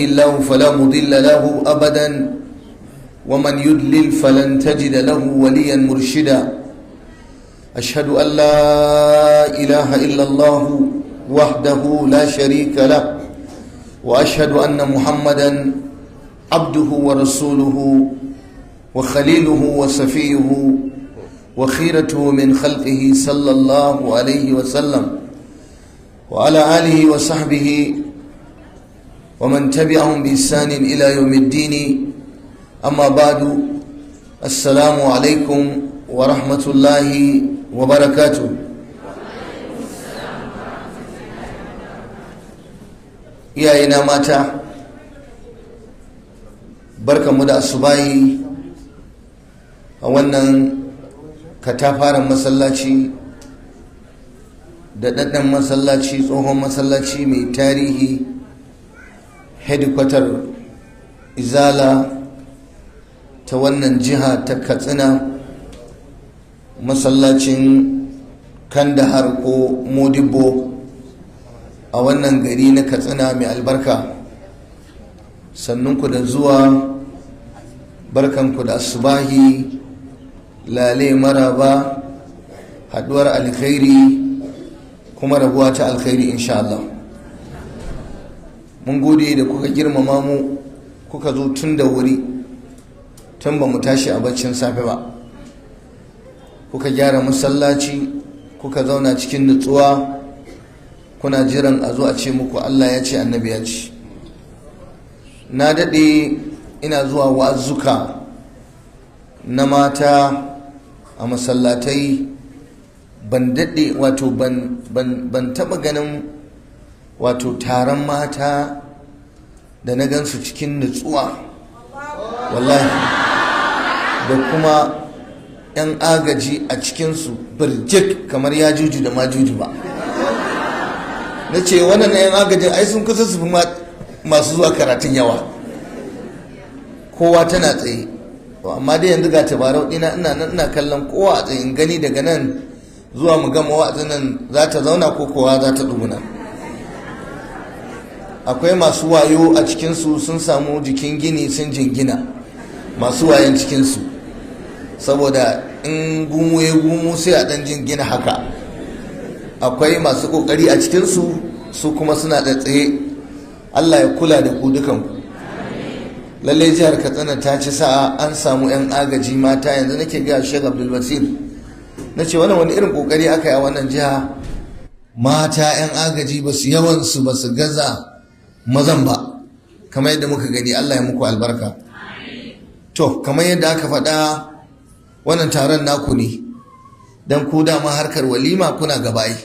الله فلا مضل له أبدا ومن يضلل فلن تجد له وليا مرشدا أشهد أن لا إله إلا الله وحده لا شريك له وأشهد أن محمدا عبده ورسوله وخليله وصفيه وخيرته من خلقه صلى الله عليه وسلم وعلى آله وصحبه ومن تبعهم بإحسان إلى يوم الدين أما بعد السلام عليكم ورحمة الله وبركاته. iyayena mata, barkanmu da asubahi a wannan katafaren masallaci da ɗaɗɗan masallaci, tsohon masallaci mai tarihi, hedikwatar izala ta wannan jiha ta Katsina, masallacin Kandahar ko Modibbo a wannan gari na Katsina mai albarka. Sannunku da zuwa, barkanku da asubahi, lale maraba, haduwar alkhairi kuma rabuwa ta alkhairi insha Allah. Mun gode da kuka girmama mu, kuka zo tun da wuri, tun ba mu tashi a baccin safe ba, kuka gyara masallaci, kuka zauna cikin nutsuwa, kuna jiran a zo a ce muku Allah ya ce, annabi ya ce. Na daɗe ina zuwa wa'azzuka na mata a masallatai, ban daɗe wato ban taɓa ganin wato taron mata da na gansu cikin nutsuwa wallahi, da kuma 'yan agaji a cikinsu birjik kamar Yajuju da Majuju ba. Na ce wannan 'yan agajin ai sun kusa su fi masu zuwa karatun yawa, kowa tana tsaye. Amma dai yanzu ga tabarau ɗina ina kallon kowa a tsaye, gani daga nan zuwa mu gama wa'azin nan za ta zauna ko kowa za ta duguna. Akwai masu wayo a cikinsu, sun samu jikin gini sun jingina, masu wayan cikinsu, saboda in gumu ya gumu sai a ɗan jingina haka. Akwai masu ƙoƙari a cikinsu, su kuma suna da tsaye. Allah ya kula da ku dukanku. Lallai jihar Katsina ta ci sa'a, an samu 'yan agaji mata. Yanzu nake ga Sheikh Abdul Basir, na ce wannan wani irin ƙoƙari aka yi a wannan jiha. Mata 'yan agaji ba su yawansu ba su gaza mazan ba, kamar yadda muka gani. Allah ya muku albarka. To kamar yadda aka faɗa, wannan taron naku ne, don ku dama harkar walima kuna gaba yi.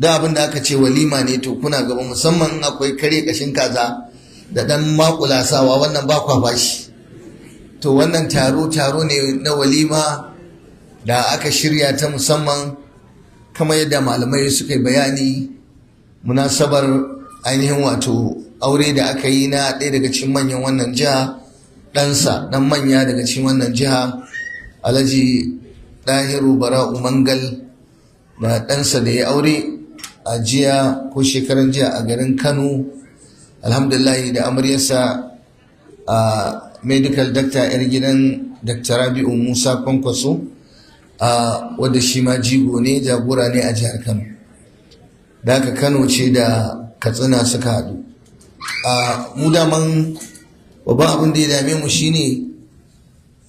Da abin da aka ce walima ne to kuna gaba, musamman akwai kare kashin kaza da dan makulasawa, wannan ba kwa bashi. To wannan taro ne na walima da aka shirya ta musamman, kamar yadda malamai suka yi bayani, munasabar ainihin wato aure da aka yi na ɗaya daga cikin manyan wannan jiha, ɗansa ɗan manya daga cikin wannan jiha, Alhaji Dahiru Bara'u Mangal, da ɗansa da ya aure a jiya ko shekaran jiya a garin Kano, alhamdulillah, da amaryarsa a medical doctor 'yar gidan Dr. Rabi'u Musa Kwankwaso, wadda shi ma jigo ne, jagora ne a jihar Kano. Da haka Kano ce da Katsina suka haɗu. Mu daman babban abin da ya dame mu shine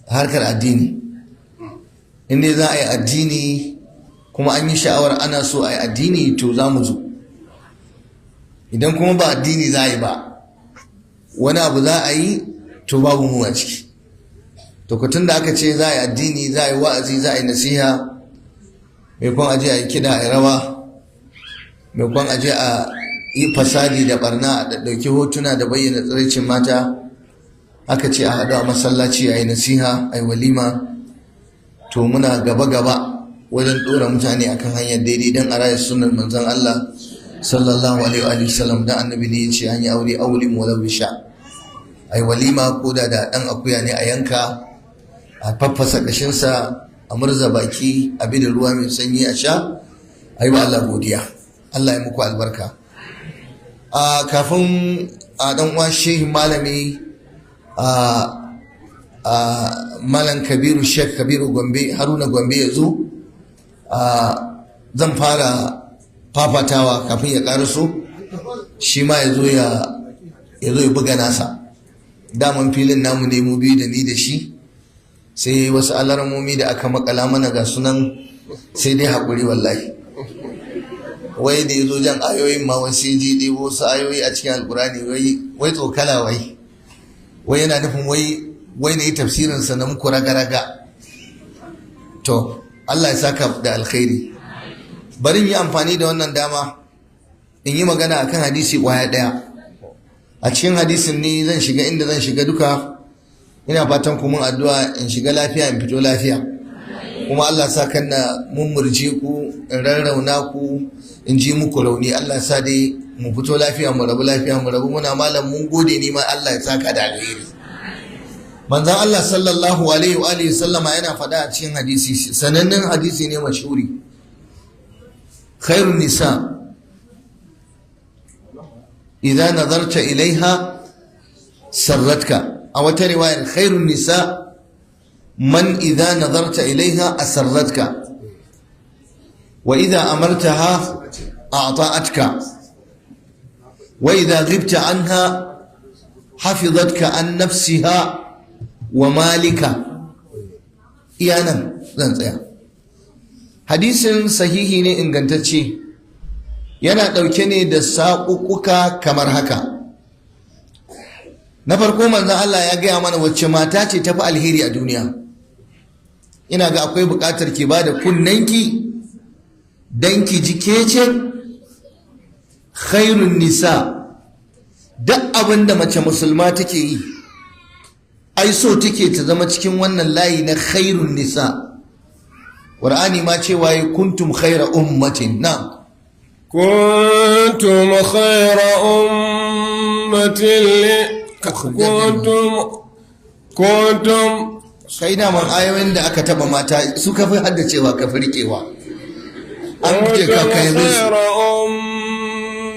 harkar addini. Inda za a yi addini kuma an yi sha'awar ana so a yi addini, to za mu zo. Idan kuma ba addini za a yi ba, wani abu za a yi, to babu mu a ciki. To tun da aka ce za a yi addini, za a yi wa'azi, za a yi nasiha, maimakon aje a yi kiɗa a yi rawa, maimakon aje a yi fasadi da barna, a ɗauki hotuna da bayyana tsiraicin mata, aka ce a haɗu a masallaci a yi nasiha, a yi walima. To muna gaba-gaba wajen ɗora mutane akan hanyar daidai, don a raya sunan manzon Allah sallallahu alaihi wa sallam. Dan annabi ne ya ce an yi aure aulin walau bisha, a yi walima ko da ɗan akuya ne a yanka, a faffasa ƙashinsa, a murza baki, a bi da ruwa mai sanyi a sha, a yi wa Allah godiya. Allah ya muku albarka. Kafin a dan uwa shehi malami malam Kabiru Sheikh Kabiru Gombe Haruna Gombe ya zo, zan fara fafatawa kafin ya karaso shi ma ya zo ya buga nasa. Daman filin namu ne mu biyu da ni da shi, sai wasu alarmomi da aka makala mana ga sunan, sai dai haƙuri wallahi. Wai da ya zo jan ayoyin ma wasu ji ɗebo wasu ayoyi a cikin alkurani wai tsokala wai yana nufin wai na yi tafsirinsa na muku raga-raga. To Allah ya saka da alkhairi. Bari yi amfani da wannan dama in yi magana akan hadisi ƙwaya ɗaya. A cikin hadisin ne zan shiga inda zan shiga duka. Ina fatan ku mun addu'a in shiga lafiya in fito lafiya, kuma Allah sa kan na mummurje ku, in rarrauna ku, in ji muku rauni. Allah sa dai mu fito lafiya mu rabu lafiya mu rabu muna malam mun gode ni ma Allah ya saka da alheri. Manzon Allah sallallahu alaihi wa alihi sallama yana faɗa a cikin hadisi, sanannen hadisi ne mashhuri, khairun nisa idza nazarta ilaiha sarratka. A wata riwayar khairun nisa man idza nazarta ilaiha asarratka wa idza amartaha a'ta'atka wa idza ghibta anha hafizatka an nafsiha wa malika. Iyanan zan tsaya. Hadisin sahihi ne ingantacce, yana ɗauke ne da saƙuƙuka kamar haka. Na farko manzon Allah ya gaya mana wacce mata ce tafi alheri a duniya. Ina ga akwai buƙatar ki ba da kunnanki dan ki ji kece khairun nisa. Duk abin da mace musulma take yi, ai so take ta zama cikin wannan layi na khairun nisa. Qur'ani ma cewa kuntum khaira ummatin. Na kuntum khaira ummatin kuntum sai da man ayoyin da aka taba mata su kafi haddacewa kafi rikewa. An ce ka kai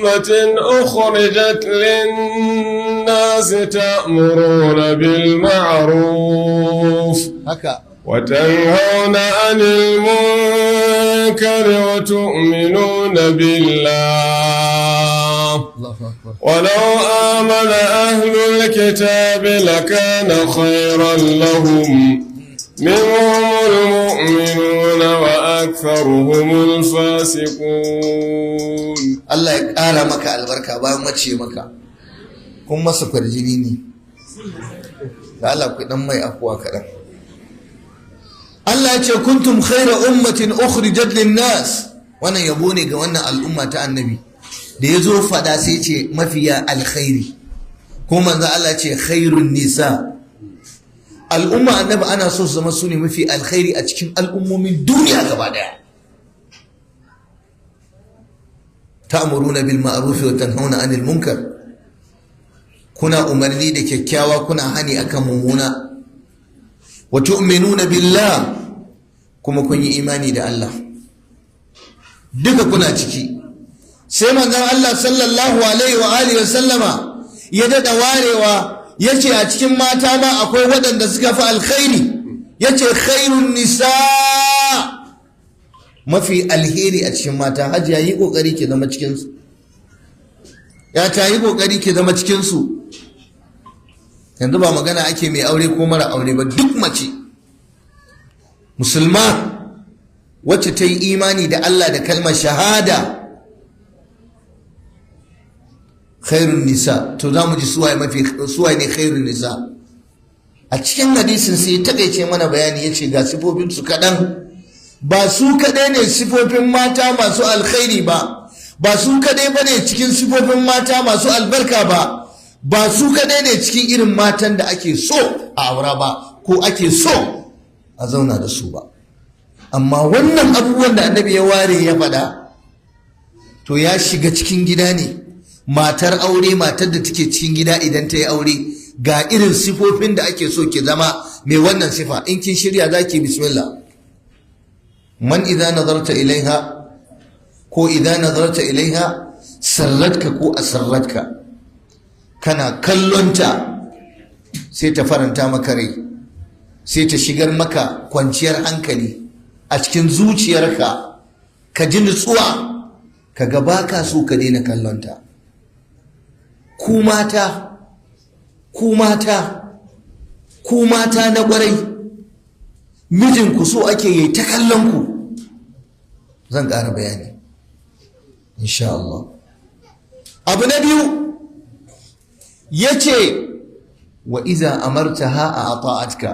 ummatin ukhrijat lin-nas ta'muruna bil ma'ruf haka wa tanhauna 'anil munkari wa tu'minuna billah. ولو آمن أهل الكتاب لكان خيرا لهم منهم المؤمنون وأكثرهم الفاسقون. الله يقال مكة البركة بامتشي مكة كم سفر جنيني الله كدام ما يقوى كلام. الله يقول كنتم خير أمة أخرجت للناس. وانا يبوني وانا الأمة النبي da ya zo fada sai ce mafiya alkhairi, ko manzo Allah ce khairun nisa. Al'umma annabi ana so su zama su ne mafi alkhairi a cikin al'ummomin duniya gaba daya. Ta'muruna bil ma'ruf wa tanhauna 'anil munkar, kuna umarni da kyakkyawa kuna hani akan mummuna. Wa tu'minuna billah, kuma kun yi imani da Allah, duka kuna ciki. Sai manzon Allah sallallahu alaihi wa alihi wa sallama ya dada warewa, yace a cikin mata ma akwai waɗanda suka fi alkhairi, yace khairun nisa, mafi alheri a cikin mata. Hajiya yi kokari ki zama cikin su, ya ta yi kokari ki zama cikin su. Yanzu ba magana ake mai aure ko mara aure ba, duk mace musulma wacce ta yi imani da Allah da kalmar shahada, khairun nisa. To za mu ji suwaye ne khairun nisa. A cikin hadisin sai ya taƙaice mana bayani, ya ce ga sifofin su kaɗan. Ba su kaɗai ne sifofin mata masu alkhairi ba, ba su kaɗai ba ne cikin sifofin mata masu albarka ba, ba su kaɗai ne cikin irin matan da ake so a aura ba ko ake so a zauna da su ba. Amma wannan abubuwan da annabi ya ware ya faɗa, to ya shiga cikin gida ne. Matar aure, matar da take cikin gida idan ta yi aure, ga irin sifofin da ake so ki zama mai wannan sifa. In kin shirya za ki bismillah. Man idza nazarta ilaiha ko idza nazarta ilaiha sarratka ko asarratka, kana kallonta sai ta faranta maka rai, sai ta shigar maka kwanciyar hankali a cikin zuciyarka, ka ji nutsuwa, ka ga baka so ka daina kallonta. Ku mata na ƙwarai, mijinku so ake yi ta kallon ku. Zan ƙara bayani insha Allah. Abu na biyu yace wa iza amartaha a ata'atka,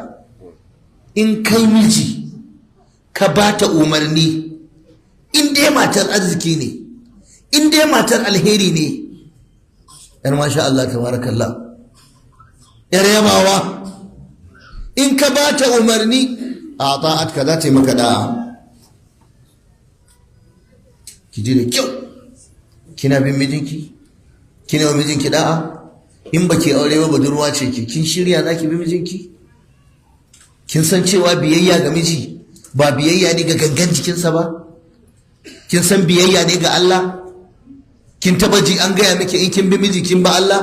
in kai miji ka bata umarni, in dai matar arziki ne, in dai matar alheri ne, yar masha Allah tabarakallah, yar yabawa, in ka bata umarni a ata'atka za ta yi maka da'a. Ki ji da kyau, kina bin mijinki, kina wa mijinki da'a. In baki aure ba budurwa ce ki, kin shirya za ki bi mijinki? Kin san cewa biyayya ga miji ba biyayya ne ga gangan jikinsa ba? Kin san biyayya ne ga Allah? Kin taba ji an gaya miki in kin bi miji kin ba Allah?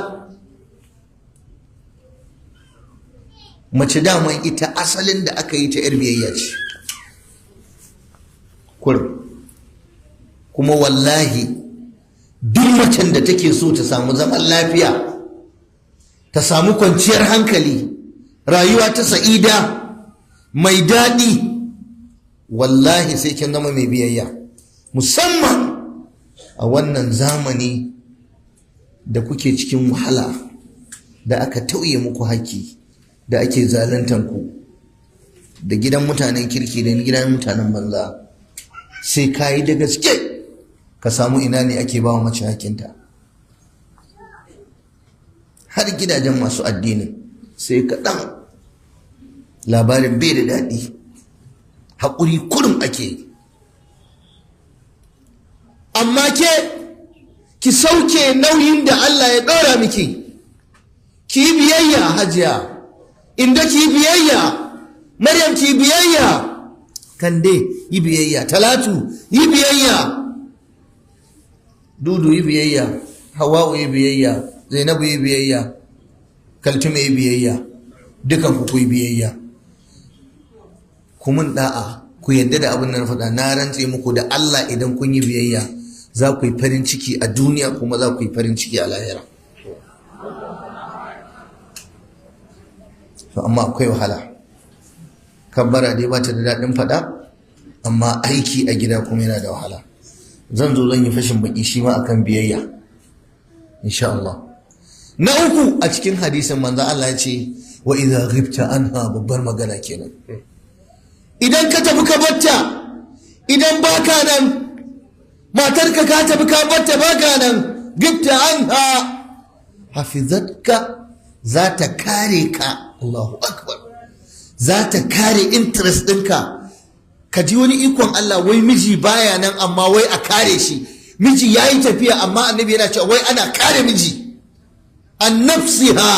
Mace daman ita asalin da aka yi ta yar biyayya ce. Kuma wallahi duk macen da take so ta samu zaman lafiya, ta samu kwanciyar hankali, rayuwa ta sa'ida mai daɗi, wallahi sai kin zama mai biyayya, musamman a wannan zamani da kuke cikin wahala, da aka tauye muku haƙƙi, da ake zaluntan ku, da gidan mutanen kirki da gidan mutanen banza. Sai ka yi da gaske ka samu ina ne ake ba wa mace hakinta. Har gidajen masu addinin sai kaɗan, labarin bai da daɗi, haƙuri kurum ake. Amma ki sauke nauyin da Allah ya ɗora miki, ki yi biyayya hajiya, inda ki yi biyayya, Maryam ki yi biyayya, Kande yi biyayya, Talatu yi biyayya, Dudu yi biyayya, Hawa'u yi biyayya, Zainabu yi biyayya, Kaltume yi biyayya, dukan ku yi biyayya. Ku mun da'a, ku yadda da abin da na faɗa, na rantse muku da Allah idan kun yi biyayya za ku yi farin ciki a duniya kuma za ku yi farin ciki a lahira. To amma akwai wahala. Kabbara dai ba ta da daɗin faɗa, amma aiki a gida kuma yana da wahala. Zan yi fashin baki shi ma akan biyayya insha Allah. Na uku a cikin hadisin manzo Allah ya ce wa idza ghibta anha, babbar magana kenan. Idan ka tafi ka batta, idan baka nan, matarka ka tafi ka batta baka nan, ghibta anha hafizatka, za ta kare ka. Allahu akbar. Za ta kare interest ɗinka. Ka ji wani ikon Allah, wai miji baya nan amma wai a kare shi. Miji ya yi tafiya amma annabi yana cewa wai ana kare miji. An nafsiha,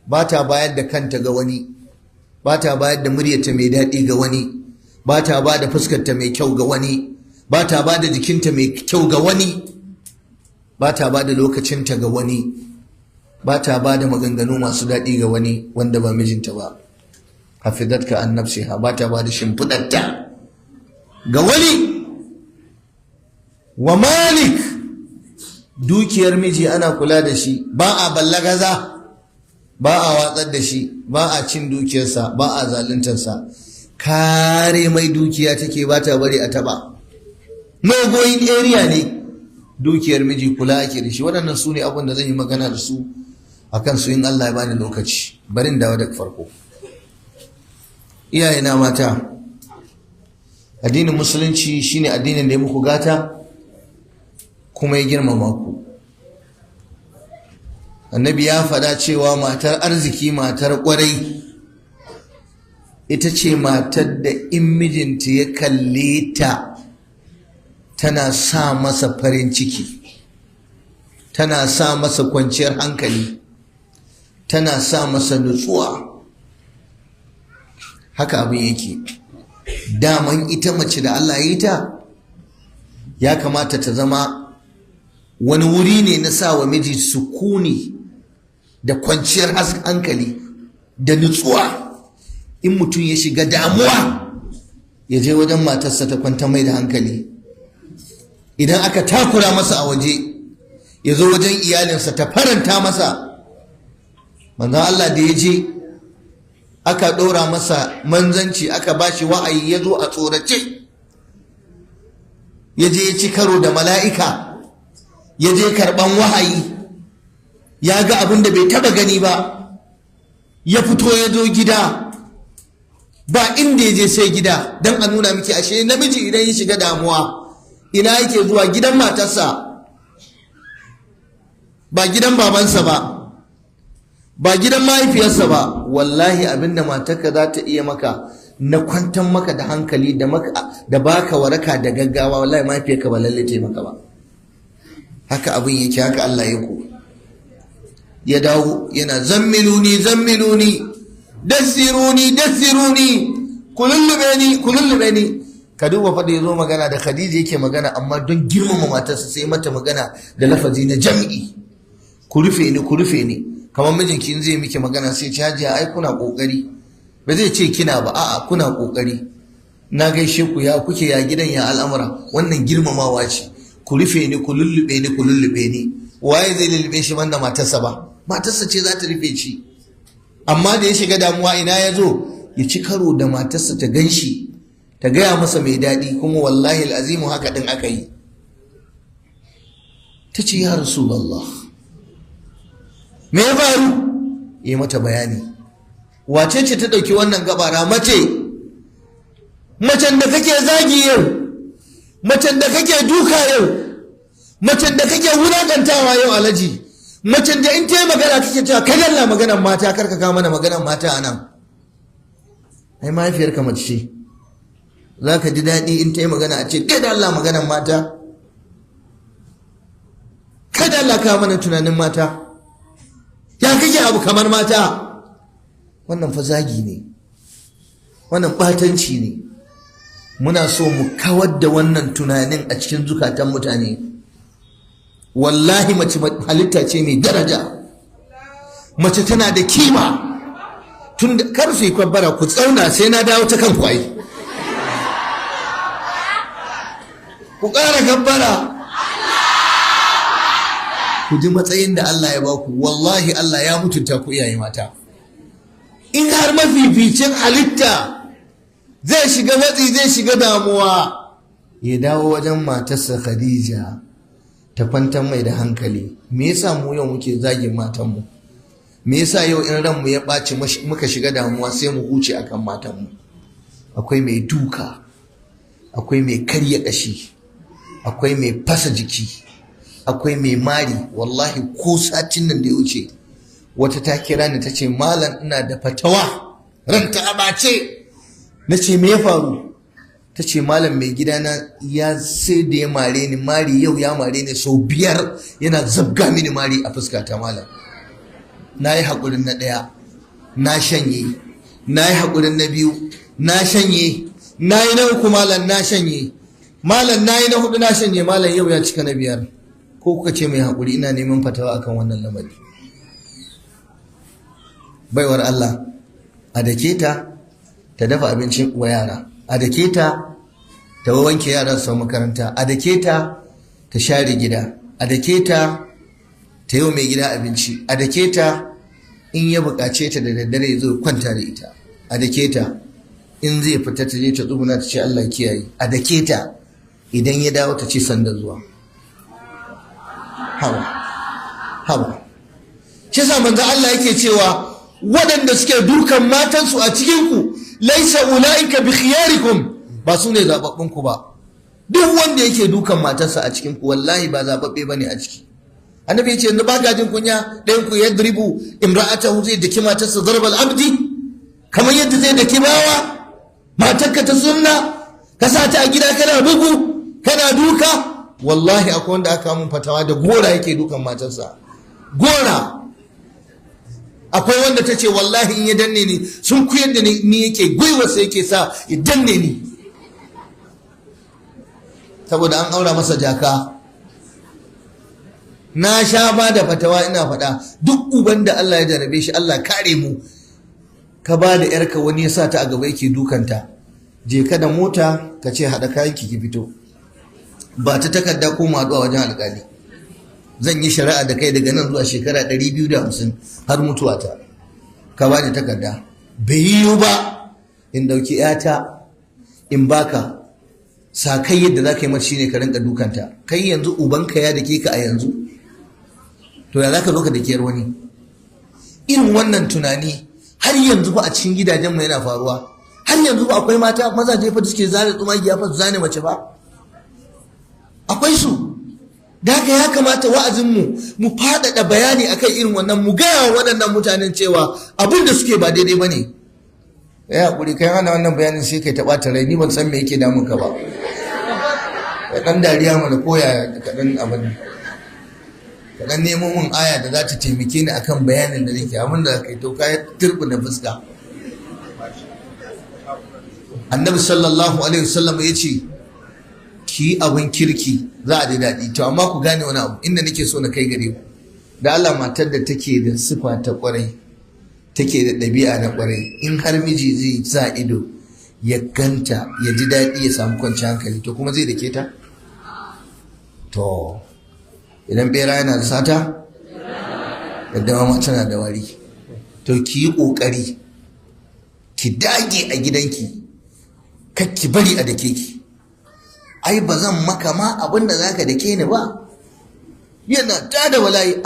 ba ta bayar da kanta ga wani, ba ta bayar da muryarta mai daɗi ga wani, ba ta ba da fuskarta mai kyau ga wani, ba ta ba da jikinta mai kyau ga wani, ba ta ba da lokacinta ga wani, ba ta ba da maganganu masu daɗi ga wani wanda ba mijinta ba. Hafizatka an nafsiha, ba ta ba da shimfiɗarta ga wani. Wa malik, dukiyar miji ana kula da shi, ba a ballagaza, ba a watsar da shi, ba a cin dukiyarsa, ba a zaluntarsa. Kare mai dukiya take, ba ta bari a taɓa. No going area ne dukiyar miji, kula ake da shi. Waɗannan su ne abin da zan yi magana da su akan su in Allah ya bani lokaci. Barin dawo daga farko. Iyayena mata, addinin musulunci shine addinin da ya muku gata kuma ya girmama ku. Annabi ya faɗa cewa matar arziki, matar ƙwarai, ita ce matar da in mijinta ya kalle ta tana sa masa farin ciki, tana sa masa kwanciyar hankali, tana sa masa nutsuwa. Haka abin yake. Daman ita mace da Allah ya yi ta, ya kamata ta zama wani wuri ne na sa wa miji sukuni da kwanciyar hankali da nutsuwa. In mutum ya shiga damuwa ya je wajen matarsa ta kwanta mai da hankali. Idan aka takura masa a waje ya zo wajen iyalinsa ta faranta masa. Manzon Allah da ya je aka ɗora masa manzanci, aka bashi wa'ayi, ya zo a tsorace, ya je ya ci karo da mala'ika, ya je karɓan wahayi, ya ga abin da bai taɓa gani ba, ya fito ya zo gida, ba inda ya je sai gida, don a nuna miki ashe namiji idan ya shiga damuwa ina yake zuwa? Gidan matarsa, ba gidan babansa ba gidan mahaifiyarsa ba. Wallahi abinda matarka za ta iya maka na kwantar maka da hankali da baka waraka da gaggawa, wallahi mahaifiyarka ba lalle ta maka ba. Haka abin yake, haka Allah ya ku. Ya dawo yana zammiluni dassiruni kulullube ni. Ka duba fa da yazo magana da Khadija yake magana, amma don girmama matarsa sai mata magana da lafazi na jam'i. Ku rufe ni. Kamar mijinki in zai miki magana sai ce hajiya ai kuna kokari, ba zai ce kina ba, a'a kuna kokari, na gaishe ku, ya kuke, ya gidan, ya al'amura. Wannan girmamawa ce. Ku rufe ni, ku lullube ni. Waye zai lullube shi banda matarsa ba? Matarsa ce za ta rufe shi. Amma da ya shiga damuwa ina ya zo? Ya ci karo da matarsa ta ganshi, ta gaya masa mai daɗi, kuma wallahi al'azimu haka ɗin aka yi. Ta ce ya Rasulallah, me ya faru? Yi mata bayani. Wace ce ta ɗauki wannan gabara? Macen da kake zagi yau, macen da kake duka yau, macen da kake wulaƙantawa yau alaji, macen da in ta yi magana kake cewa kai Allah maganan mata, karka kawo mana maganan mata a nan. Ai mahaifiyarka mace ce, za ka ji daɗi in ta yi magana a ce kai da Allah maganan mata, kai da Allah kawo mana tunanin mata, ya kake abu kamar mata. Wannan fa zagi ne, wannan ɓatanci ne. Muna so mu kawar da wannan tunanin a cikin zukatan mutane. Wallahi mace halitta ce mai daraja, mace tana da kima. Tun da kar su yi kwabbara, ku tsauna sai na dawo ta kan kwaye, ku ƙara kabbara, ku ji matsayin da Allah ya baku. Wallahi Allah ya mutunta ku iyaye mata. In har mafificin halitta zai shiga matsi, zai shiga damuwa, ya dawo wajen matarsa Khadija ta kwantar mai da hankali. Me yasa mu yau muke zagin matanmu? Me yasa yau in ranmu ya ɓaci muka shiga damuwa sai mu huce akan matanmu? Akwai mai duka, akwai mai karya ƙashi, akwai mai fasa jiki, akwai mai mari. Wallahi ko satin nan da ya wuce wata ta kira ni ta ce malam ina da fatawa, ranta a ɓace. Na ce me ya faru? Ta ce malam mai gidana ya sai da ya mare ni mari, yau ya mare ni sau 5, yana zabga mini mari a fuskata malam. Na yi haƙurin na ɗaya, na shanye, na yi haƙurin na biyu, na shanye, na yi na uku malam, na shanye malam, na yi na 4, na shanye malam, yau ya cika na 5. Ko kuka ce mai haƙuri? Ina neman fatawa akan wannan lamari. Baiwar Allah, a dake ta dafa abincin wa yara, a dake ta wanke yaran su makaranta, a dake ta share gida, a dake ta yi wa mai gida abinci, a dake ta in ya buƙace ta da daddare ya zo kwanta da ita, a dake ta in zai fita ta je ta tsuguna ta ce Allah kiyaye, a dake ta idan ya dawo ta ce sanda zuwa. Haba shi sa manzo Allah yake cewa waɗanda suke dukan matansu a cikinku laisa ulaika bi khiyarikum, ba su ne zababbunku ba. Duk wanda yake dukan matarsa a cikinku wallahi ba zababbe bane a ciki. Annabi yace yanzu ba gajin kunya ɗayan ku yadribu imra'atahu, zai daki matarsa zarbal abdi, kamar yadda zai daki bawa. Matarka ta sunna ka sa ta a gida kana bugu kana duka. Wallahi akwai wanda aka mun fatawa da gora yake dukan matarsa, gora. Akwai wanda ta ce wallahi in ya danne ni sun kuyar da ni yake, gwiwarsa yake sa ya danne ni, saboda an aura masa jaka. na sha ba da fatawa ina faɗa, duk uban da Allah ya jarabe shi, Allah kare mu, ka ba da yarka wani ya sa ta a gaba yake dukanta, je ka da mota ka ce haɗa kayan ki fito, ba ta takarda ko maɗu a wajen alƙali, zan yi shari'a da kai daga nan zuwa shekara 250 har mutuwata, ka ba da takarda. Bai yiwu ba in ɗauki 'yata in baka sa kai yadda za ka yi mata shine ka rinka dukanta. Kai yanzu ubanka ya dake ka a yanzu, to ya za ka zo ka dake wani? Irin wannan tunani har yanzu ba a cikin gidajen mu yana faruwa. Har yanzu ba akwai mata mazaje fa suke zane tsumagiya fa su zane mace ba, akwai su. Da haka ya kamata wa'azinmu mu faɗaɗa bayani akan irin wannan, mu gaya wa waɗannan mutanen cewa abin da suke ba daidai ba ne. Ya haƙuri, kai hana wannan bayanin sai kai taɓa rai, ni ban san me yake damun ka ba. Ka ɗan dariya mana koya kaɗan abin, ka ɗan nemo min aya da za ta taimake ni akan bayanin da nake, abin da kai to ka turɓuna fuska. Annabi sallallahu alaihi wasallam ya ce ki abin kirki za a ji daɗi. To amma ku gane wani abu inda nake so na kai gare ku, da Allah matar da take da sifa ta kwarai, take da ɗabi'a na kwarai, in har miji zai sa ido ya ganta ya ji daɗi ya samu kwanciyar hankali, to kuma zai dake ta? To idan bera yana da sata, yadda ma tana da wari. To ki yi ƙoƙari ki dage a gidanki, kar ki bari a dake ki. Ai ba zan maka ma abin da zaka dake ni ba. Yana tada wallahi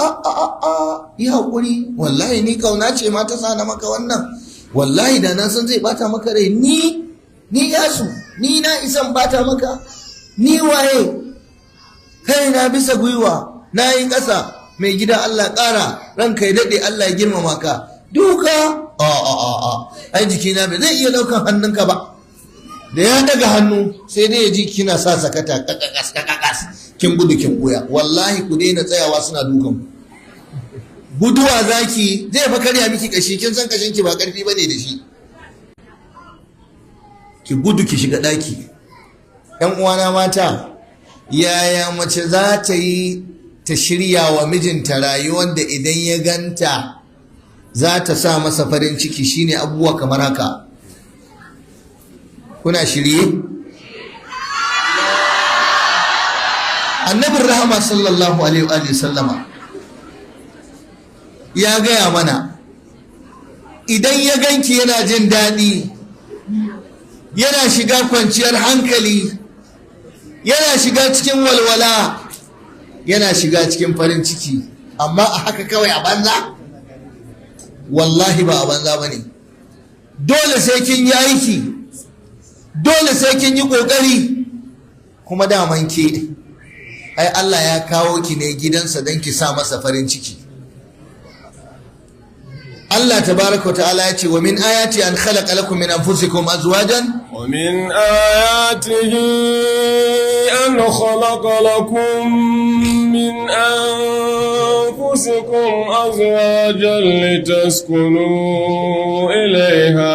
yi haƙuri, wallahi ni kauna ce ma ta sa na maka wannan, wallahi da na san zai bata maka rai, ni yasu, ni na isan bata maka, ni waye, kai na bisa gwiwa na yi ƙasa, mai gida Allah ƙara ranka ya daɗe, Allah ya girmama ka, duka ai jikina bai zai iya ɗaukan hannunka ba. Da ya daga hannu sai dai ya ji kina sa sakata kakakas, kin gudu kin buya. Wallahi ku daina tsayawa suna dukan ku, guduwa zaki, zai fa karya miki kashi, kin san kashin ki ba karfi bane da shi. Ki gudu ki shiga daki. Yan uwana mata, yaya mace za ta yi ta shirya wa mijinta rayuwar da idan ya ganta za ta sa masa farin ciki? Shine abubuwa kamar haka. Kuna shirye? Annabin rahama sallallahu alaihi wa sallama ya gaya mana, idan ya ganki yana jin daɗi, yana shiga kwanciyar hankali, yana shiga cikin walwala, yana shiga cikin farin ciki, amma a haka kawai a banza? Wallahi ba a banza ba ne. Dole sai kin yi aiki, dole sai kin yi ƙoƙari. Kuma daman ke, ai Allah ya kawo ki ne gidansa don ki sa masa farin ciki. Allah tabaraka wa ta'ala ya ce, wa min ayati an khalaqa lakum min anfusikum azwajan, wa min ayatihi an khalaqa lakum min anfusikum azwajan litaskunu ilayha.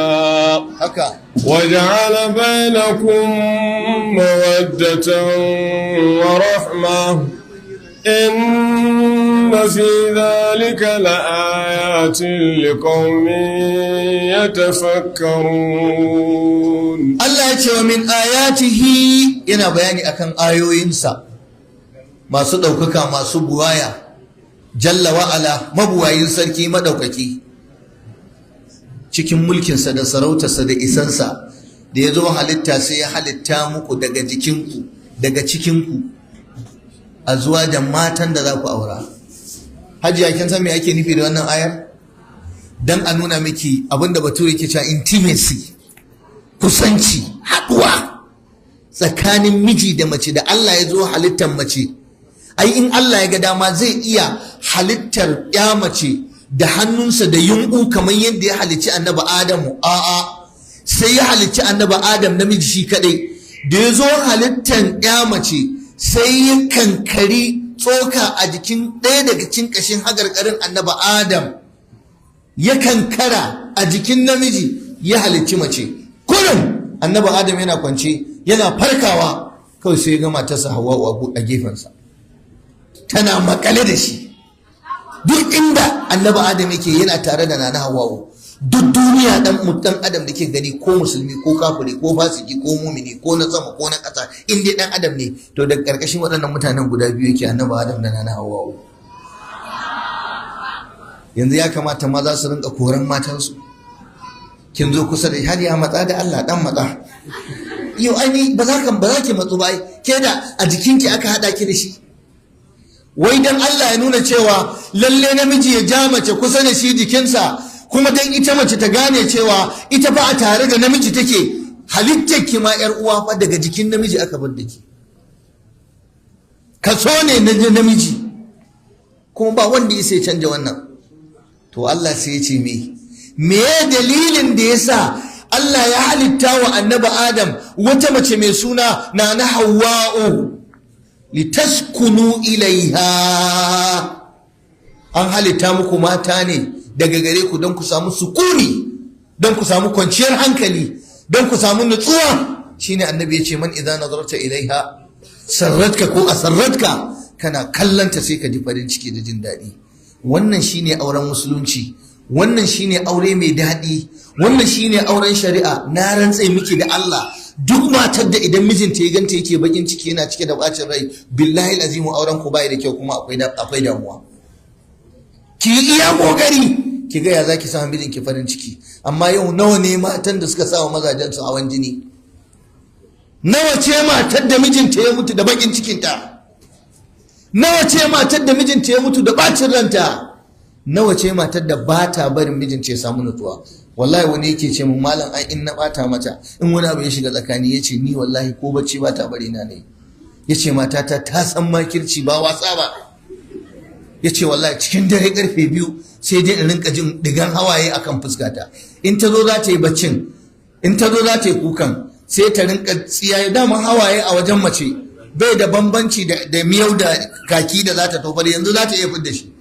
Haka. وجعل بينكم مودة ورحمة إن في ذلك لآيات لقوم يتفكرون. الله يقول من آياته yana bayani akan ayoyinsa masu ɗaukaka, masu buwaya, jalla wa'ala, mabuwayin sarki maɗaukaki. Cikin mulkinsa da sarautarsa da isansa da ya zo halitta sai ya halitta muku daga jikinku, daga cikinku, a zuwa da matan da za ku aura. Hajiya kin san me ake nufi da wannan ayar? Dan a nuna miki abinda bature yake cewa intimacy, kusanci, haɗuwa tsakanin miji da mace. Da Allah ya zo halittar mace, ai in Allah ya ga dama zai iya halittar ya mace da hannunsa da yunƙu kamar yadda ya halicci annabi Adamu. A'a, sai ya halicci annabi Adam namiji shi kadai. Da ya zo halittar ya mace sai ya kankari tsoka a jikin ɗaya daga cikin ƙashin hagarƙarin annabi Adam, ya kankara a jikin namiji ya halicci mace. Kullum annabi Adam yana kwance yana farkawa kawai sai ya ga matarsa Hawwa a gefensa. tana makale da shi. Duk inda annabi Adam yake yana tare da nana Hawwa'u. Duk duniya dan adam da ke gani, ko musulmi ko kafiri ko fasiki ko mumini ko na sama ko na ƙasa, in dai dan adam ne, to daga karkashin waɗannan mutanen guda biyu yake annabi Adam da nana Hawwa'u. Yanzu ya kamata maza su rinka koran matansu. Kin zo kusa da har ya matsa da Allah, dan matsa. Yau ai ba za ki matsu ba, ke da a jikinki aka hada ki da shi. Wai dan Allah ya nuna cewa lalle namiji ya ja mace kusa da shi jikinsa, kuma dan ita mace ta gane cewa ita fa a tare da namiji take. Halittar ki ma yar uwa fa daga jikin namiji aka bar da ki. Kaso ne na namiji, kuma ba wanda ya sai canja wannan. To Allah sai ya ce me dalilin da yasa Allah ya halitta wa annabi Adam wata mace mai suna Nana Hawwa'u litaskunu ilaiha. An halitta muku mata ne daga gare ku don ku samu sukuni, don ku samu kwanciyar hankali, don ku samu nutsuwa. Shine annabi ya ce man idza nazarta ilaiha sarratka ko asarratka, kana kallanta sai ka ji farin ciki da jin daɗi. Wannan shine auren musulunci, wannan shine aure mai daɗi, wannan shine auren shari'a. Na rantse miki da Allah, duk matar da idan mijinta ya ganta yake bakin ciki yana cike da bacin rai, billahi azimu auren ku bai da kyau, kuma akwai damuwa. Ki iya kokari ki ga ya zaki samu mijinki farin ciki. Amma yau nawa ne matan da suka sawa mazajen su hawan jini? Nawa ce matar da mijinta ya mutu da bakin cikinta? Nawa ce matar da mijinta ya mutu da bacin ranta? Nawa ce matar da ba ta barin mijinta ya samu nutsuwa? Wallahi wani yake ce mun malam ai in na bata mata, in wani abu ya shiga tsakani, yace ni wallahi ko bacci ba ta bari na ne. Yace matata ta san makirci ba wasa ba. Yace wallahi cikin dare karfe 2 sai dai in rinka jin digan hawaye akan fuskata. In ta zo za ta yi baccin, in ta zo za ta yi kukan, sai ta rinka tsiyaye. Dama hawaye a wajen mace bai da bambanci da miyau da kaki da za ta tofar, yanzu za ta iya fidda shi.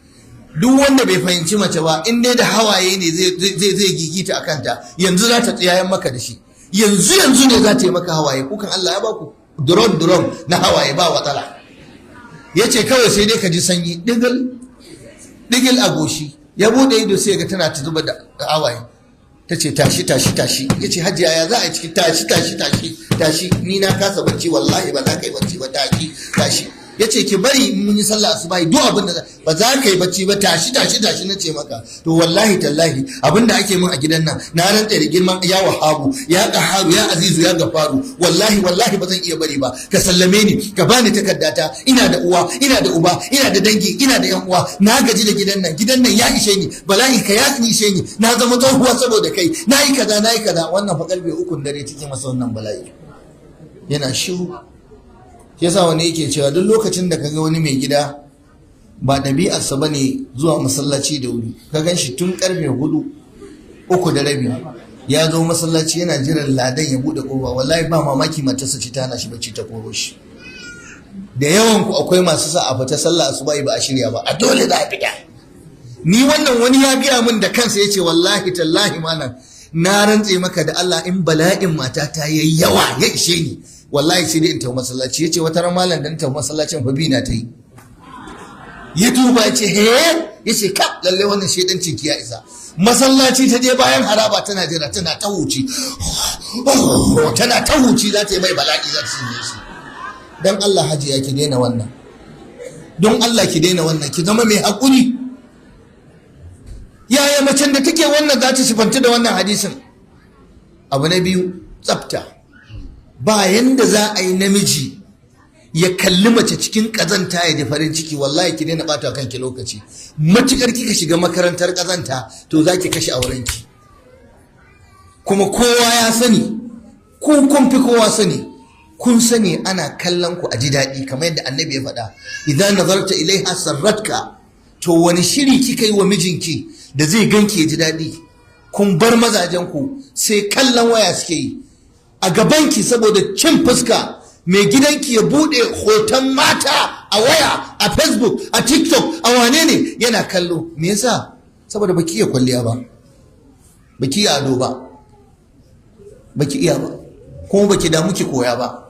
Duk wanda bai fahimci mace ba, in dai da hawaye ne zai gigita a kanta, yanzu za ta tsiyayen maka da shi. Yanzu ne za ta yi maka hawaye. Kukan Allah ya baku durom na hawaye ba watsala. Ya ce kawai sai dai ka ji sanyi digil a goshi. Ya bude ido sai ga tana ta zuba da hawaye. Ta ce tashi. Ya ce hajiya ya za a yi ciki? Tashi ni na kasa bacci, wallahi ba za ka yi bacci ba, tashi. Ya ce ki bari mun yi sallah asuba, duk abin da ba za ka yi bacci ba, tashi na ce maka. To wallahi tallahi abin da ake min a gidan nan, na rantsa da girman ya Wahabu, ya Qaharu, ya Azizu, ya Gafaru, wallahi ba zan iya bari ba. Ka sallame ni, ka bani takardata. Ina da uwa, ina da uba, ina da dangi, ina da yan uwa. Na gaji da gidan nan ya ishe ni, bala'i ka ya ishe ni. Na zama tsohuwa saboda kai, na yi kaza. Wannan fa karfe 3 dare take masa wannan bala'i. Yana shiru. Yasa wani yake cewa duk lokacin da kaga wani mai gida ba ɗabi'arsa ba ne zuwa masallaci da wuri, ka gan shi tun karfe 3:30 ya zo masallaci yana jiran ladan ya buɗe ƙofa, wallahi ba mamaki matarsa ce ta hana shi bacci ta koro shi. Da yawan ku akwai masu sa a fita sallah asuba ba a shirya ba, a dole za a fita. Ni wannan wani ya gaya min da kansa, yace wallahi tallahi malam na rantse maka da Allah, in bala'in mata ta yayi yawa ya ishe ni, wallahi sai dai in tafi masallaci. Yace wata ran malam dan tafi masallacin fa bina ta yi, ya duba yace yace ka lalle wannan shedancin ki ya isa. Masallaci ta je bayan haraba tana jira, tana ta huci za ta yi mai bala'i, za ta yi shi. Dan Allah hajiya ki daina wannan, don Allah ki daina wannan, ki zama mai hakuri. Yaya macen da take wannan za ta sifanta da wannan hadisin? Abu na biyu, tsafta. Ba yanda za a yi namiji ya kalli mace cikin kazanta ya ji farin ciki. Wallahi ki daina bata kanki lokaci. Matukar kika shiga makarantar kazanta, to za ki kashe aurenki. Kuma kowa ya sani, kun fi kowa sani, kun sani ana kallon ku a ji daɗi, kamar yadda annabi ya faɗa, idan nazarta ilaiha sarratka. To wani shiri kika yi wa mijinki da zai ganki ya ji daɗi? Kun bar mazajen ku sai kallon waya suke yi a gabanki saboda cin fuska. Mai gidanki ya bude hoton mata a waya, a Facebook, a TikTok, a wane ne yana kallo. Me yasa? Saboda baki iya kwalliya ba, baki iya ado ba, baki iya ba, kuma baki damu ki koya ba.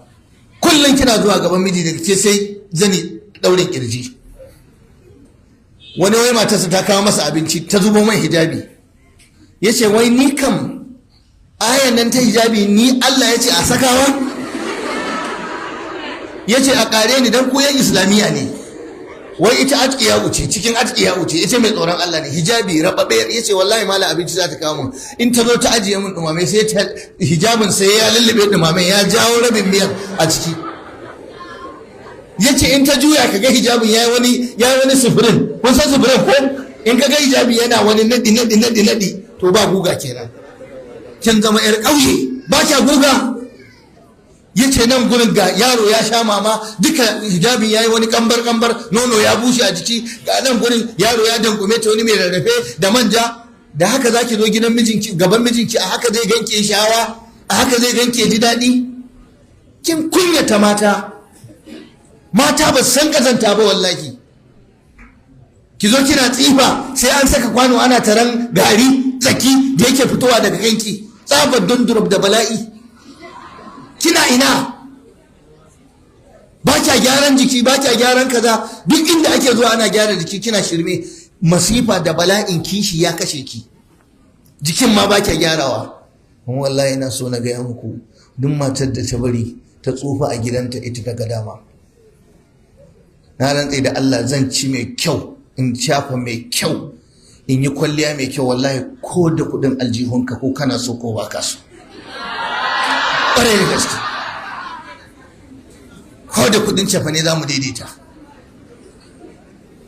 Kullum kina zuwa gaban miji da ce sai zani daurin kirji. wani wai matarsa ta kawo masa abinci ta zubo mai hijabi, ya ce wai ni kam ayan nan ta hijabi ni Allah ya ce a sakawa, ya ce a kare ni don koyan islamiyya ne, wai ita atqiya uce cikin atqiya uce, ita mai tsoron Allah ne, hijabi rababe, ya ce wallahi mala abinci za ta kawo mun, in ta zo ta ajiye mun dumame sai ta hijabin sai ya lullube dumame ya jawo rabin miyar a ciki, ya ce in ta juya ka ga hijabin ya yi wani sufurin, kun san sufurin ko in ka ga hijabi yana wani nadi to ba guga kenan, kin zama yar ƙauye ba kya guga. Ya ce nan gurin ga yaro ya sha mama duka hijabin ya yi wani kambar nono ya bushe a jiki, ga nan gurin yaro ya dankume ta wani mai rarrafe da manja, da haka zaki zo gidan mijinki gaban mijinki a haka zai ganke shawa, a haka zai ganke ji daɗi. Kin kunyata mata ba san kazanta ba wallahi. Ki zo kina tsifa sai an saka kwano ana taran gari tsaki da yake fitowa daga ganki, tsabar dundurub da bala'i. Kina ina? Ba kya gyaran jiki, ba kya gyaran kaza, duk inda ake zuwa ana gyara jiki kina shirme. Masifa da bala'in kishi ya kashe ki, jikin ma ba kya gyarawa. Wallahi ina so na gaya muku, duk matar da ta bari ta tsufa a gidanta ita ta ga dama. Na rantse da Allah zan ci mai kyau, in shafa mai kyau, in yi kwalliya mai kyau, wallahi ko da kudin aljihunka ko kana so ko ba ka so. Ƙwarai da gaske, ko da kudin cefa ne za mu daidaita.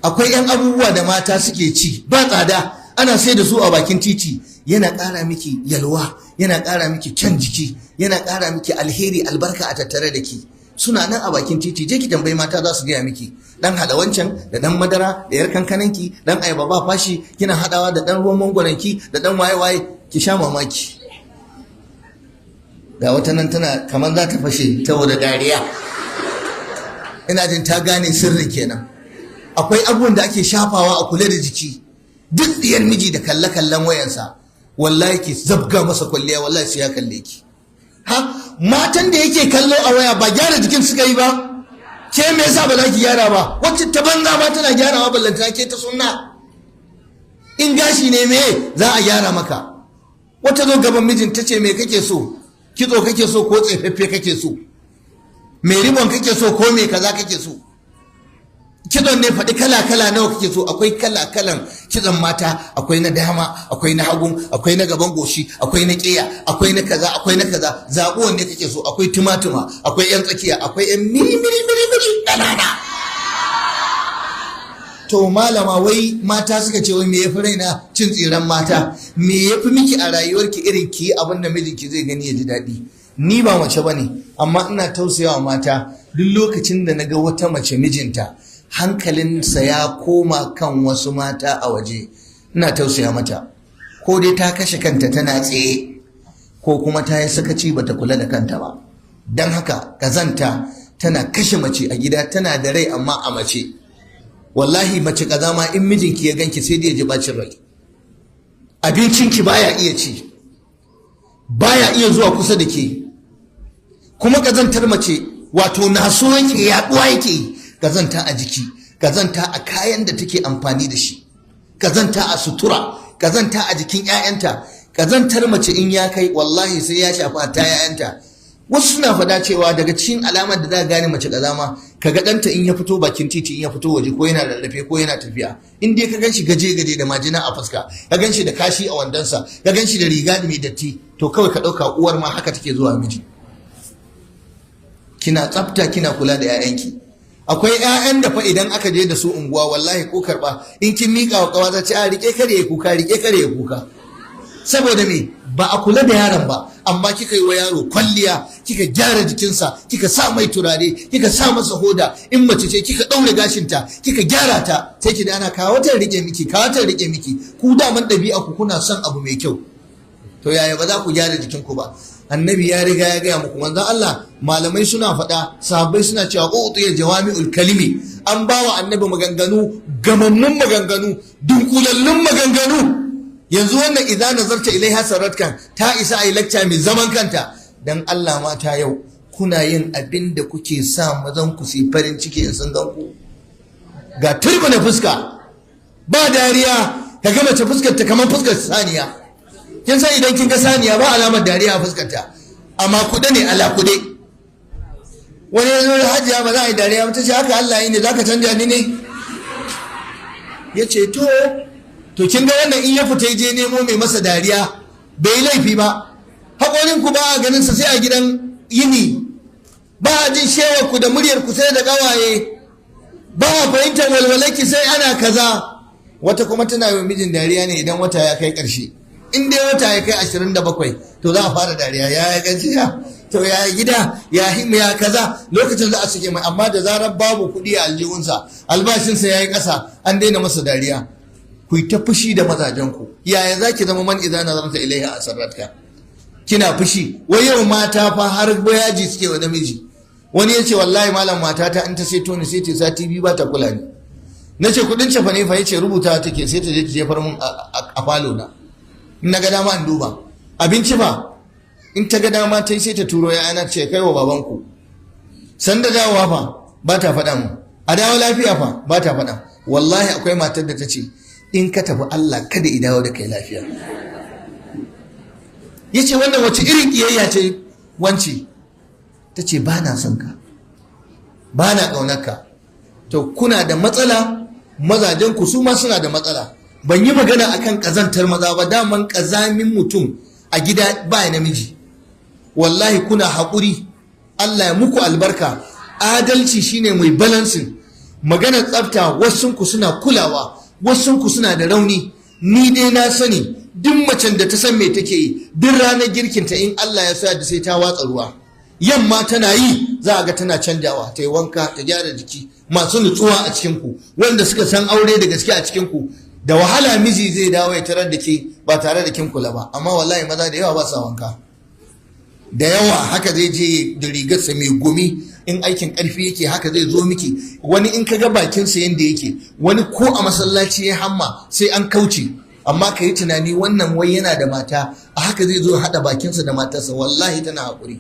Akwai 'yan abubuwa da mata suke ci ba tsada, ana sai da su a bakin titi, yana ƙara miki yalwa, yana ƙara miki kyan jiki, yana ƙara miki alheri, albarka a tattare da ki. Suna nan a bakin titi, je ki tambayi mata za su gaya miki. Dan hada wancan da dan madara da yar kankananki, dan ayaba ba fashi, kina hadawa da dan ruwan mangwaranki da dan waye ki sha mamaki. Ga wata nan tana kamar za ta fashe saboda dariya, ina jin ta gane sirrin kenan. Akwai abubuwan da ake shafawa a kula da jiki, duk diyar miji da kalle-kallen wayansa, wallahi ki zabga masa kwalliya, wallahi sai ya kalle ki. Ha, matan da yake kallo a waya ba gyara jikin suka yi ba? Ke me yasa ba za ki gyara ba? Wacce ta banza ma tana gyarawa, ballanta ke ta sunna. In gashi ne me za a gyara maka? Wata zo gaban mijin ta ce me kake so? Kitso kake so ko tsefaffe kake so? Me ribon kake so ko me kaza kake so? Kitson ne faɗi kala-kala nawa kake so. Akwai kala-kalan kitson mata, akwai na dama, akwai na hagu, akwai na gaban goshi, akwai na ƙiya, akwai na kaza, akwai na kaza. Zaɓo wanne kake so? Akwai tumatuma, akwai ƴan tsakiya, akwai ƴan miri ƙanana. To malama, wai mata suka ce wai me yafi raina cin tsiran mata? Me yafi miki a rayuwarki irin ki abin da mijinki zai gani ya ji daɗi? Ni ba mace bane, amma ina tausayawa mata. Duk lokacin da naga wata mace mijinta hankalinsa ya koma kan wasu mata a waje, ina tausaya mata. Ko dai ta kashe kanta tana tsaye, ko kuma ta yi sakaci bata kula da kanta ba. Don haka kazanta tana kashe mace a gida, tana da rai amma a mace. Wallahi mace kaza ma in mijinki ya ganki sai dai ya ji bacin rai. Abincinki baya iya ci, baya iya zuwa kusa da ke. Kuma kazantar mace wato naso yake yaduwa yake. Kazanta a jiki, kazanta a kayan da take amfani da shi, kazanta a sutura, kazanta a jikin 'ya'yanta. Kazantar mace in ya kai wallahi sai ya shafa ta 'ya'yanta. Wasu suna faɗa cewa daga cikin alamar da za ka gane mace kazama, kaga ɗanta in ya fito bakin titi, in ya fito waje, ko yana rarrafe ko yana tafiya, in dai ka ganshi gaje da majina a fuska, ka ganshi da kashi a wandonsa, ka ganshi da riga mai datti, to kawai ka ɗauka uwar ma haka take zuwa miji. Kina tsafta, kina kula da 'ya'yanki. Akwai 'ya'yan da fa idan aka je da su unguwa wallahi ko karɓa in kin miƙa wa ƙawa ta ce a rike kare ya kuka, rike kare ya kuka. Saboda me? Ba a kula da yaron ba, amma kika yi wa yaro kwalliya, kika gyara jikinsa, kika sa mai turare, kika sa masa hoda, in mace ce kika ɗaure gashinta, kika gyara ta, sai ki da ana kawo ta rike miki, ku daman ɗabi'a ku kuna son abu mai kyau. To yaya ba za ku gyara jikinku ba? Annabi ya riga ya gaya muku, manzon Allah, malamai suna faɗa, sahabbai suna cewa utiya jawami'ul kalimi, an bawa annabi maganganu, gamammun maganganu, dunkulallun maganganu. Yanzu wannan idan nazarta ilaiha saratkan ta isa ai lecture mai zaman kanta. Dan Allah mata yau kuna yin abin da kuke sa mazan ku su farin ciki in sun gan ku. Ga turbina fuska, ba dariya, ka ga mace fuskar ta kamar fuskar saniya. Kin san idan kin ga saniya ba alamar dariya a fuskar ta, amma kuɗe ne ala kuɗe. Wani ya zo hajiya ba za a yi dariya ba, ta ce haka Allah yi ne, za ka canja ni ne? Ya ce to kin ga wannan in ya fita je nemo mai masa dariya bai yi laifi ba. Haƙorin ku ba a ganin sa sai a gidan yini, ba a jin shewar ku da muryar ku sai da ƙawaye, ba a fahimtar walwalarki sai ana kaza. Wata kuma tana yi mijin dariya ne idan wata ya kai ƙarshe. In dai wata ya kai 27 to za a fara dariya, ya gajiya, to ya gida, ya himma, ya kaza, lokacin za a suke mai. Amma da zarar babu kuɗi a aljihunsa, albashinsa ya yi ƙasa, an daina masa dariya. Ku yi ta fushi da mazajenku. Yaya za ki zama man idza nazarta ilaiha asarratka? Kina fushi. Wai yau mata fa har yaji suke wa namiji. Wani ya ce wallahi malam matata in ta seto ni sai ta sati biyu ba ta kula ni. Na ce kuɗin cefa ne fa, ya ce rubuta take sai ta je ta jefar mun a falo na. In na ga dama in duba. Abinci fa in ta ga dama ta yi sai ta turo ya ana ce kai wa babanku. Sanda dawowa fa ba ta faɗa mu. A dawo lafiya fa ba ta faɗa. Wallahi akwai matar da ta ce in ka tafi Allah kada i dawo da kai lafiya. Ya ce wannan wace irin ƙiyayya ce wance? Ta ce ba na son ka, ba na ƙaunarka. To kuna da matsala, mazajenku su ma suna da matsala. Ban yi magana akan ƙazantar maza ba, daman ƙazamin mutum a gida ba namiji. Wallahi kuna haƙuri, Allah ya muku albarka. Adalci shine mai balansin. Maganar tsafta wasunku suna kulawa, wasunku suna da rauni. Ni dai na sani duk macen da ta san me take yi, duk ranar girkinta in Allah ya sa da sai ta watsa ruwa. Yamma tana yi za a ga tana canjawa, ta yi wanka, ta gyara jiki. Masu nutsuwa a cikinku, wanda suka san aure da gaske a cikinku, da wahala miji zai dawo ya tarar da ke ba tare da kin kula ba. Amma wallahi maza da yawa ba sa wanka. Da yawa haka zai je da rigarsa mai gumi, in aikin karfi yake haka zai zo miki. Wani in ka ga bakinsa yanda yake, wani ko a masallaci ya hamma sai an kauce. Amma ka yi tunani wannan wai yana da mata, a haka zai zo haɗa bakinsa da matarsa. Wallahi tana haƙuri.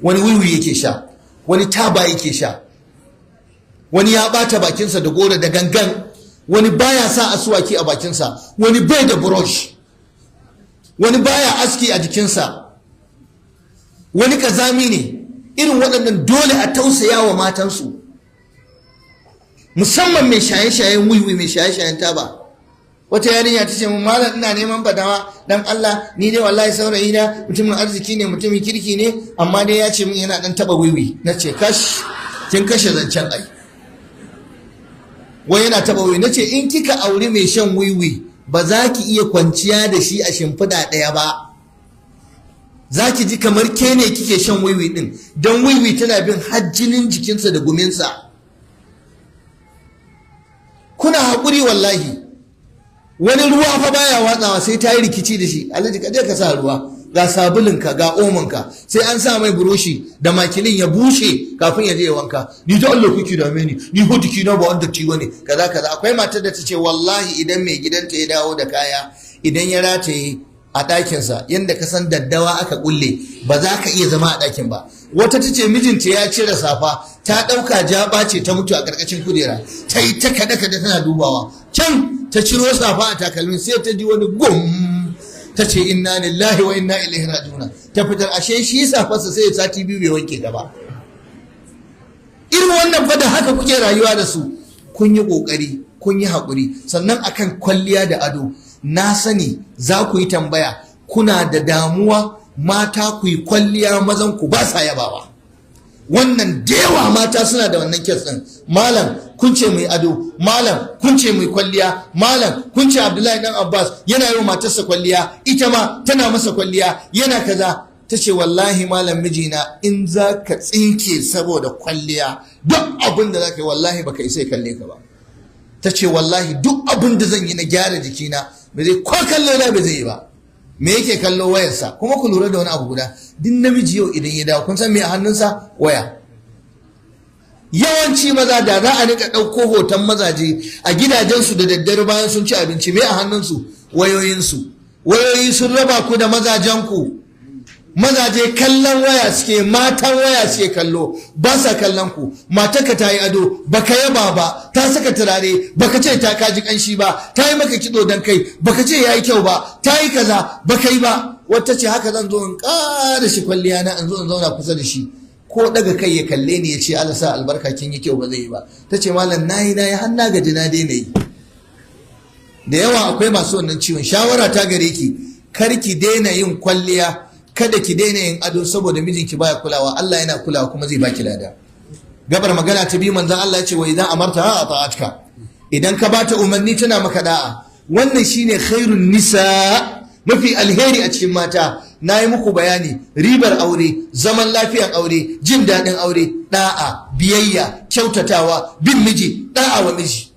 Wani wiwi yake sha, wani taba yake sha, wani ya ɓata bakinsa da goro da gangan, wani baya sa asuwaki a bakinsa, wani bai da brush, wani baya aski a jikinsa, wani kazami ne. Irin waɗannan dole a tausaya wa matansu, musamman mai shaye-shayen wiwi, mai shaye-shayen taba. Wata yarinya ta ce mun malam ina neman fadawa dan Allah, ni dai wallahi saurayi na mutumin arziki ne, mutumin kirki ne, amma dai ya ce min yana dan taba wiwi. Na ce kash, kin kashe zancen ai. Wai yana taba wiwi. Na ce in kika auri mai shan wiwi ba za ki iya kwanciya da shi a shimfiɗa ɗaya ba. Za ki ji kamar ke ne kike shan wiwi din, don wiwi tana bin hajjinin jikinsa da guminsa. Kuna haƙuri wallahi. Wani ruwa fa baya watsawa sai ta yi rikici da shi. Alhaji ka je ka sa ruwa, ga sabulunka, ga omonka, sai an sa mai buroshi da makilin ya bushe kafin ya je ya wanka. Ni da Allah kuke dame ni ho jiki na ba wanda ciwo ne, kaza kaza. Akwai matar da ta ce wallahi idan mai gidanta ya dawo da kaya, idan ya rataye a ɗakinsa yadda ka san daddawa aka kulle, ba za ka iya zama a ɗakin ba. Wata ta ce mijinta ya cire safa, ta ɗauka jaba ce ta mutu a ƙarƙashin kujera, ta yi ta kada tana dubawa, can ta ciro safa a takalmin sai ta ji wani gum, ta ce inna lillahi wa inna ilaihi raji'un. Ta fitar, ashe shi safarsa sai ya sati biyu bai wanke ta ba. Irin wannan fa da haka kuke rayuwa da su. Kun yi ƙoƙari, kun yi haƙuri. Sannan akan kwalliya da ado, na sani za ku yi tambaya, kuna da damuwa mata ku yi kwalliya mazan ku ba sa yabawa. Wannan da yawa mata suna da wannan kes din. Malam kun ce mai ado, malam kun ce mai kwalliya, malam kun ce Abdullahi dan Abbas yana yi wa matarsa kwalliya, ita ma tana masa kwalliya, yana kaza. Ta ce wallahi malam mijina in za ka tsinke saboda kwalliya, duk abin da za ka yi wallahi baka isa kalle ka ba. Ta ce wallahi duk abin da zan yi na gyara jikina ba zai ko kallo na ba zai yi ba. Me yake kallo? Wayarsa. Kuma ku lura da wani abu guda, duk namiji yau idan ya dawo kun san me a hannunsa? Waya. Yawanci maza da za a rika ɗauko hoton mazaje a gidajensu da daddare bayan sun ci abinci, me a hannunsu? Wayoyinsu. Wayoyi sun raba ku da mazajenku. mazaje kallon waya suke, matan waya suke kallo, ba sa kallon ku. Matarka ta yi ado baka yaba ba, ta saka turare baka ce ta kaji kanshi ba, ta yi maka kido dan kai baka ce yayi kyau ba, ta yi kaza baka yi ba. Wata ce haka zan zo in ƙara shi kwalliya na in zo in zauna kusa da shi, ko daga kai ya kalle ni ya ce Allah sa albarka kin yi kyau ba zai yi ba. Ta ce malam nayi har na gaji na daina yi. Da yawa akwai masu wannan ciwon. Shawara ta gare ki, kar ki daina yin kwalliya, kada ki daina yin ado saboda mijinki baya kulawa. Allah yana kulawa kuma zai baki lada. Gabar magana ta biyu manzon Allah ya ce wa idan amarta ha ata'atka, idan ka bata umarni tana maka da'a. Wannan shine khairun nisa, mafi alheri a cikin mata. Na yi muku bayani ribar aure, zaman lafiyar aure, jin daɗin aure, da'a, biyayya, kyautatawa, bin miji, da'a wa miji.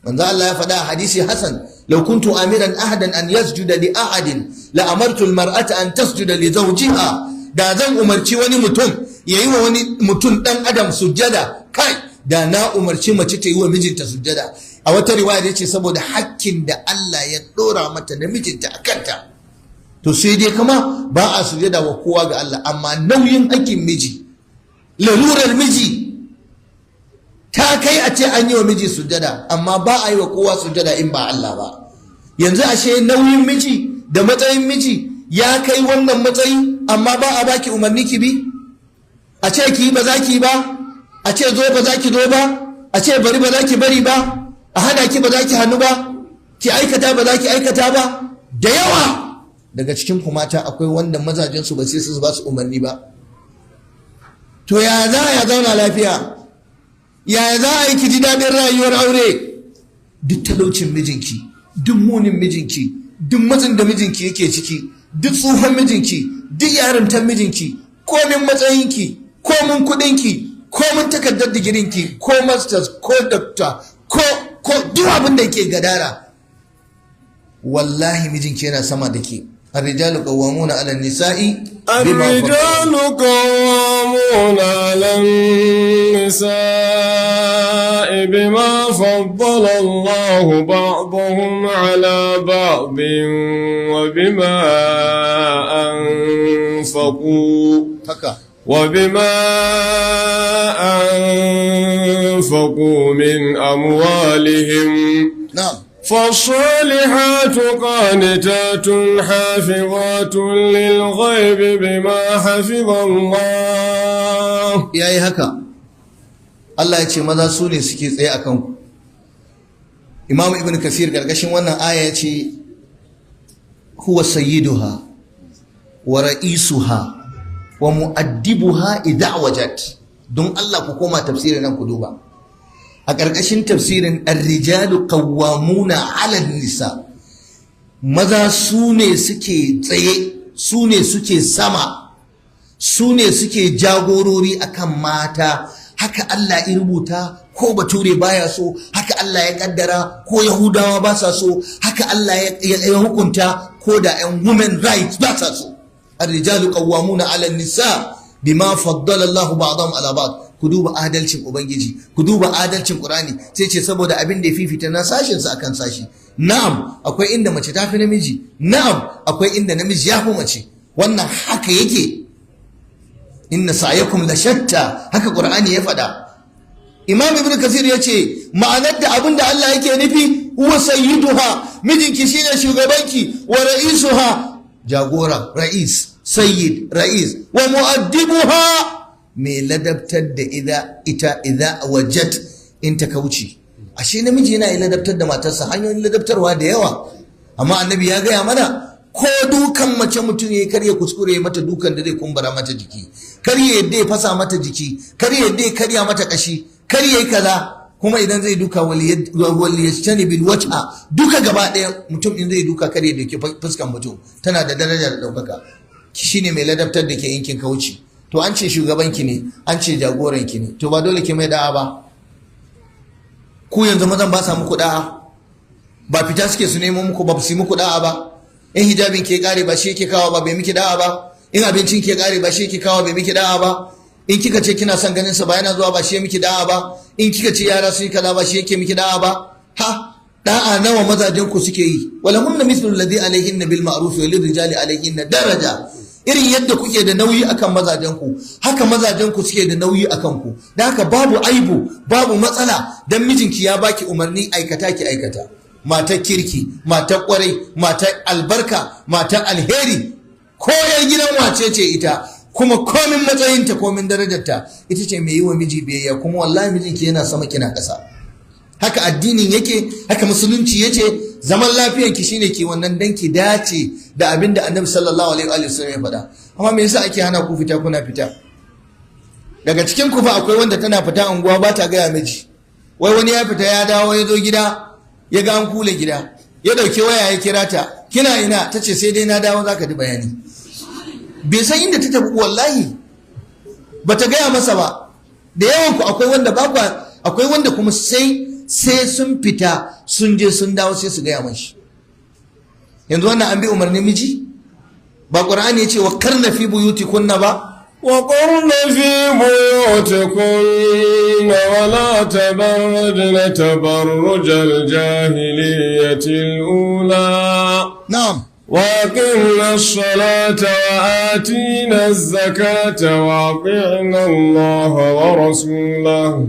manzo Allah ya faɗa a hadisi hasan, law kuntu amiran ahadan an yasjuda li ahadin la amartu almar'ata an tasjuda li zawjiha. Da zan umarci wani mutum yayi wa wani mutum dan adam sujjada, kai da na umarci mace ta yi wa mijinta sujjada. A wata riwaya yace saboda hakkin da Allah ya dora mata da mijinta akanta. To sai dai kama ba a sujjada wa kowa ga Allah, amma nauyin hakkin miji, lalurar miji ta kai a ce an yi wa miji sujjada, amma ba a yi wa kowa sujjada in ba Allah ba. Yanzu ashe nauyin miji da matsayin miji ya kai wannan matsayi, amma ba a baki umarni ki bi? A ce ki ba za ki ba? A ce zo ba za ki zo ba? A ce bari ba za ki bari ba? A hana ki ba za ki hannu ba? Ki aikata ba za ki aikata ba? Da yawa daga cikin ku mata akwai wanda mazajensu ba sai su ba su umarni ba. To ya za ya zauna lafiya? Yaya za a yi ki ji daɗin rayuwar aure? Duk talaucin mijinki, duk munin mijinki, duk matsin da mijinki yake ciki, duk tsohon mijinki, duk yarintar mijinki, komin matsayinki, komin kuɗinki, komin takardar digirinki, ko masters, ko doctor, ko duk abin da yake gadara, wallahi mijinki yana sama da ke. الرجال قوامون على النساء الرجال قوامون على النساء بما فضل الله بعضهم على بعض وبما أنفقوا من أموالهم. نعم. فالصالحات قانتات حافظات للغيب بما حفظ الله. yayi haka Allah ya ce maza su ne suke tsaye akan ku. Imam Ibn Kathir gargashin wannan aya ya ce huwa sayyiduha wa ra'isuha wa mu'addibuha idha wajat. Don Allah ku koma tafsirin nan ku duba. A ƙarƙashin tafsirin ar-rijalu qawwamuna 'ala an-nisa, maza su ne suke tsaye, su ne suke sama, su ne suke jagorori akan mata. Haka Allah ya rubuta, ko bature baya so, haka Allah ya kaddara, ko Yahudawa ba sa so, haka Allah ya hukunta, ko da ƴan women rights ba sa so. Ar-rijalu qawwamuna 'ala an-nisa bima faddala Allahu ba'dahum 'ala ba'd. Ku duba adalcin Ubangiji, ku duba adalcin Qur'ani, sai ce saboda abin da ya fifita na sashin sa akan sashi. Na'am, akwai inda mace ta fi namiji, na'am, akwai inda namiji ya fi mace. Wannan haka yake. Inna sa'yakum la shatta, haka Qur'ani ya faɗa. Imam Ibn Kathir ya ce ma'anar da abin da Allah yake nufi, huwa sayyiduha, mijinki shine shugabanki, wa ra'isuha, jagora, ra'is, sayyid, ra'is, wa mu'addibuha, mai ladabtar da idza wajat in ta kauce. Ashe namiji yana ladabtar da matarsa, hanyoyin ladabtarwa da yawa, amma annabi ya gaya mana ko dukan mace mutum yayi kar ya kuskure mata dukan da zai kumbura mata jiki, kar ya yadda ya fasa mata jiki, kar ya yadda ya karya mata kashi, kar yayi kaza. Kuma idan zai duka waliyastani bil wajha, duka gaba daya mutum in zai duka kar ya dake fuskan mutum, tana da daraja da daukaka. Shine mai ladabtar da ke yankin kauce. To an ce shugabanki ne, an ce jagoranki ne, to ba dole ki mai da'a ba? Ku yanzu mazan ba sa muku da'a, ba fita suke su nemo muku, ba su yi muku da'a ba. In hijabin ke kare ba shi yake kawo ba, bai miki da'a ba. In abincin ke kare ba shi yake kawo, bai miki da'a ba. In kika ce kina son ganin sa ba yana zuwa ba shi miki da'a ba. In kika ce yara su yi kaza ba shi yake miki da'a ba. Ha, da'a nawa mazajen ku suke yi? Walahunna mithlu alladhi alayhinna bil ma'ruf wa lirrijali alayhinna daraja. irin yadda kuke da nauyi akan mazajenku haka mazajenku suke da nauyi akan ku. Da haka babu aibu babu matsala dan mijinki ya baki umarni aikata ki aikata. Matar kirki, matar kwarai, matar albarka, matar alheri, ko yar gidan wace ce ita, kuma komin matsayinta komin darajarta ita ce mai yi wa miji biyayya, kuma wallahi mijinki yana sama kina ƙasa. Haka addinin yake, haka musulunci yace. Zaman lafiyanki shine ki wannan dan ki dace da abin da Annabi sallallahu alaihi wa sallam ya faɗa. Amma me yasa ake hana ku fita kuna fita? Daga cikin ku fa akwai wanda tana fita unguwa ba ta gaya miji. Wai wani ya fita ya dawo ya zo gida ya ga an kule gida, ya dauke waya ya kira ta, kina ina? Tace sai dai na dawo zaka ji bayani. Bai san inda ta tafi wallahi, bata gaya masa ba. Da yawan ku akwai wanda kuma sai sun fita sun je sun dawo sai su gaya mashi. Yanzu wannan an bi umarnin miji? Ba Qur'ani yace wa karna fi buyutikunna ba? wa qurna fi buyutikunna wa la tabarrajna tabarrujal jahiliyyatil ula. Na'am. وأقمنا الصلاة وآتينا الزكاة وأطعنا الله ورسوله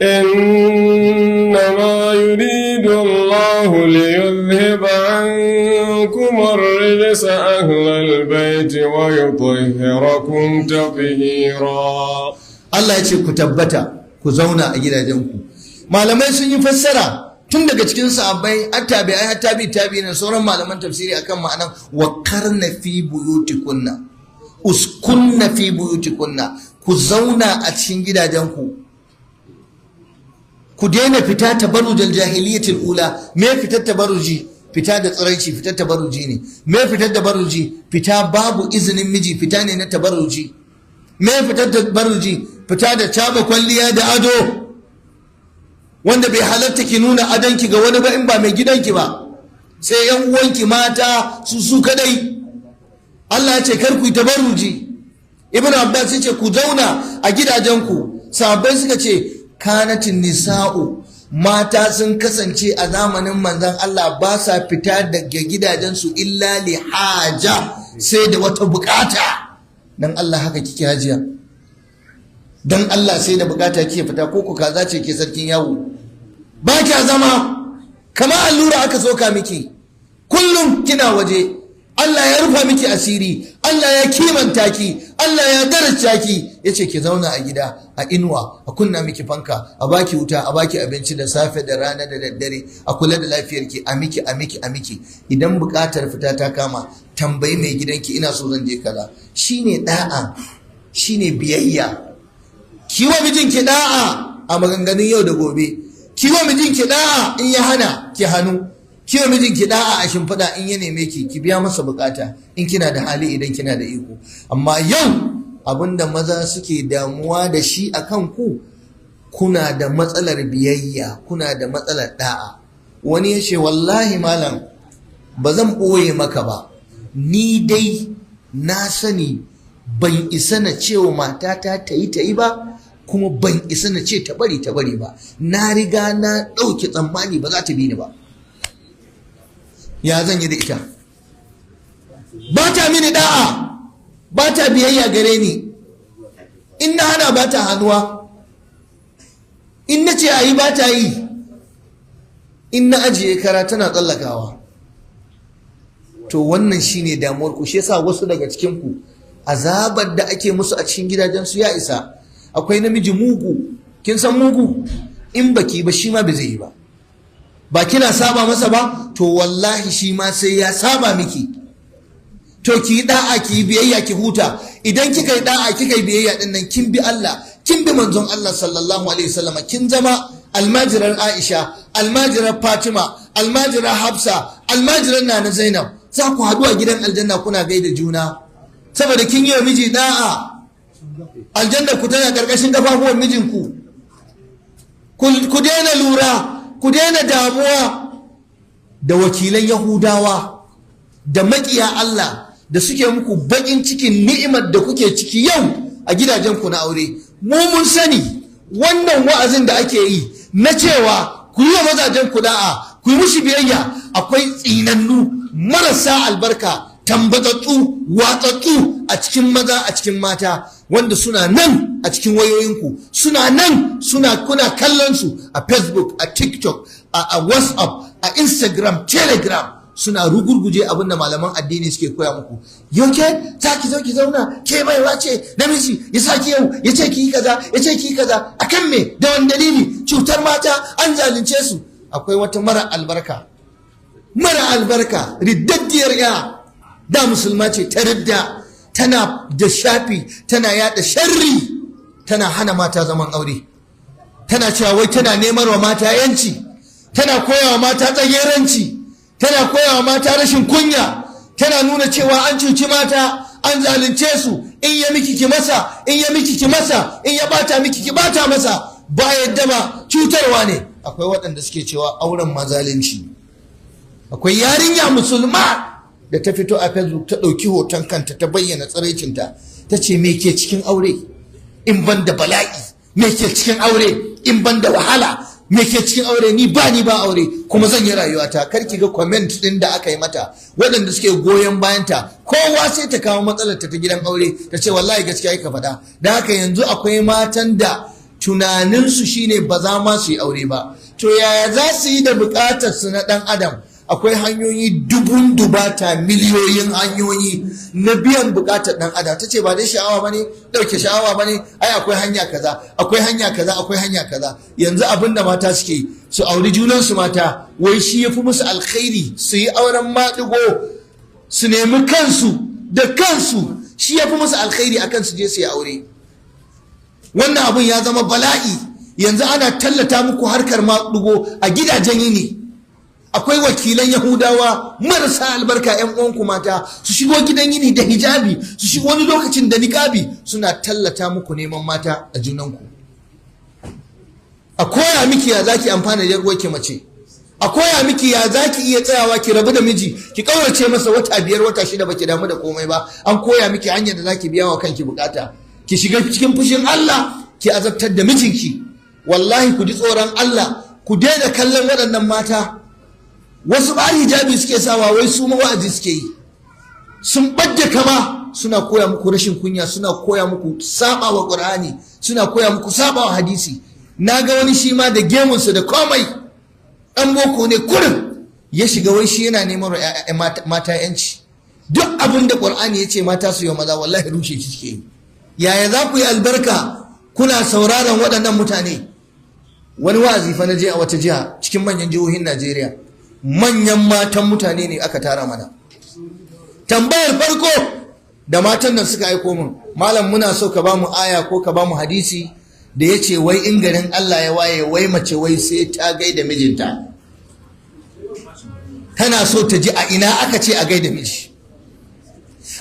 إنما يريد الله ليذهب عنكم الرجس أهل البيت ويطهركم تطهيرا. الله يقول كتبتا كزونا أجل جنكم ما لم يسن يفسر tun daga cikin sahabbai attabi'ai tabi'in sauran malaman tafsiri akan ma'anan wa karna fi buyutikunna, uskunna fi buyutikunna, ku zauna a cikin gidajenku, ku daina fita tabarrujal jahiliyatil ula. Me fitar tabarruji? Fita da tsiraici, fitar tabarruji ne. Me fitar tabarruji? Fita babu izinin miji, fita ne na tabarruji. Me fitar tabarruji? Fita da caba kwalliya da ado, wanda bai halatta ki nuna adanki ga wani ba in ba mai gidanki ba, sai yan uwanki mata su kadai. Allah ya ce kar ku yi tabarruji. Ibn Abbas ya ce ku zauna a gidajenku. Sahabbai suka ce kanatin nisa'u, mata sun kasance a zamanin manzon Allah ba sa fita daga gidajensu illa li haja, sai da wata bukata. Dan Allah haka kike hajiya? Dan Allah sai da bukata kike fita, ko ku kaza ce ke sarkin yawo? Ba kya zama kamar allura aka soka miki, kullum kina waje. Allah ya rufa miki asiri, Allah ya kimanta ki, Allah ya daraja ki, yace ki zauna a gida a inuwa, a kunna miki fanka, a baki wuta, a baki abinci da safe da rana da daddare, a kula da lafiyarki, a miki. Idan bukatar fita ta kama, tambayi mai gidanki, ina so zan je kaza. Shine da'a, shine biyayya. Kiwa mijinki da'a a maganganun yau da gobe, kiwa mijinki da'a in ya hana ki hannu, kiwa mijinki da'a a shimfiɗa in ya neme ki biya masa bukata in kina da hali, idan kina da iko. Amma yau abinda maza suke damuwa da shi akan ku, kuna da matsalar biyayya, kuna da matsalar da'a. Wani ya ce wallahi malam ba zan ɓoye maka ba, ni dai na sani ban isa na cewa matata ta yi ba, kuma ban isa na ce ta bari ba. Na riga na ɗauki tsammani ba za ta bi ni ba. Ya zan yi da ita? Ba ta mini da'a, ba ta biyayya gare ni. In na hana ba ta hannuwa, in na ce a yi ba ta yi, in na ajiye kara tana tsallakawa. To wannan shine damuwar ku. Shi yasa wasu daga cikin ku azabar da ake musu a cikin gidajensu ya isa. Akwai namiji mugu, kin san mugu? In baki ba shi ma bai zai yi ba. Ba kina saba masa ba, to wallahi shi ma sai ya saba miki. To ki yi da'a, ki yi biyayya, ki huta. Idan kika yi da'a, kika yi biyayya din nan, kin bi Allah, kin bi manzon Allah sallallahu alaihi wasallam, kin zama almajirar Aisha, almajirar Fatima, almajirar Hafsa, almajirar Nana Zainab. Za ku haɗu a gidan aljanna kuna gaida juna, saboda kin yi wa miji da'a. Aljanna ku tana karkashin kafafuwan mijinku. Ku daina lura, ku daina damuwa da wakilan Yahudawa da makiya Allah da suke muku bakin cikin ni'imar da kuke ciki yau a gidajenku na aure. Mu mun sani wannan wa'azin da ake yi na cewa ku yi wa mazajen ku da'a, ku yi mushi biyayya, akwai tsinannu marasa albarka tambatsatsu watsatsu a cikin maza a cikin mata, wanda suna nan a cikin wayoyinku, suna nan kuna kallon su a Facebook, a TikTok, a WhatsApp, a Instagram, Telegram, suna rugurguje abinda malaman addini suke koya muku. Yau ke za ki zo ki zauna, ke baiwa ce, namiji ya saki yau ya ce ki yi kaza, ya ce ki yi kaza, akan me, da wani dalili? Cutar mata, an zalunce su. Akwai wata mara albarka riddaddiyar ya, da musulma ce ta ridda, tana da shafi, tana yada sharri, tana hana mata zaman aure, tana cewa wai tana neman wa mata yanci, tana koyawa mata tsageranci, tana koyawa mata rashin kunya, tana nuna cewa an cuci mata, an zalunce su, in ya miki ki masa, in ya miki ki masa, in ya bata miki ki bata masa, ba yadda ba, cutarwa ne. Akwai waɗanda suke cewa auren mazalunci. Akwai yarinya musulma da ta fito a Facebook ta ɗauki hoton kanta ta bayyana tsiraicinta, ta ce me ke cikin aure in ban da bala'i, me ke cikin aure in ban da wahala, me ke cikin aure, ni ba aure kuma zan yi rayuwata. Kar ki ga comment din da aka yi mata, waɗanda suke goyon bayanta, kowa sai ta kawo matsalar ta gidan aure, ta ce wallahi gaskiya ka faɗa. Da haka yanzu akwai matan da tunaninsu shine ba za ma su yi aure ba. To yaya za su yi da bukatar su na ɗan adam? Akwai hanyoyi dubun dubata, miliyoyin hanyoyi na biyan bukatar ɗan adam. Ta ce ba dai sha'awa ba ne, ɗauke sha'awa ba ne, ai akwai hanya kaza, akwai hanya kaza, akwai hanya kaza. Yanzu abin da mata suke su auri junansu mata, wai shi ya fi musu alkhairi, su yi auren maɗigo, su nemi kansu da kansu, shi ya fi musu alkhairi akan su je su yi aure. Wannan abun ya zama bala'i. Yanzu ana tallata muku harkar maɗigo a gidajen yini. Akwai wakilan Yahudawa marasa albarka, 'yan uwanku mata, su shigo gidan yini da hijabi, su shigo wani lokacin da niqabi, suna tallata muku neman mata a junanku. A koya miki ya zaki amfana da yarwarki mace, a koya miki ya zaki iya tsayawa ki rabu da miji, ki kaurace masa wata 5 wata 6 baki damu da komai ba. An koya miki hanyar da zaki biya wa kanki bukata, ki shiga cikin fushin Allah, ki azabtar da mijinki. Wallahi ku ji tsoron Allah, ku daina kallon waɗannan mata. Wasu ba hijabi suke sawa, wai su wa'azi suke yi, sun ɓadda kama, suna koya muku rashin kunya, suna koya muku saba wa Qur'ani, suna koya muku saba wa hadisi. Na ga wani shi ma da gemunsa da komai, ɗan boko ne kurin, ya shiga wai shi yana neman mata yanci. Duk abin da Qur'ani ya ce mata su yi maza, wallahi rushe shi suke yi. Yaya za ku yi albarka kuna sauraron waɗannan mutane? Wani wa'azi fa na je a wata jiha cikin manyan jihohin Najeriya, manyan matan mutane ne aka tara mana. Tambayar farko da matan nan suka aiko min, malam muna so ka ba mu aya ko ka ba mu hadisi da ya ce wai in garin Allah ya waye, wai mace wai sai ta gaida mijinta. Tana so ta ji a ina aka ce a gaida miji.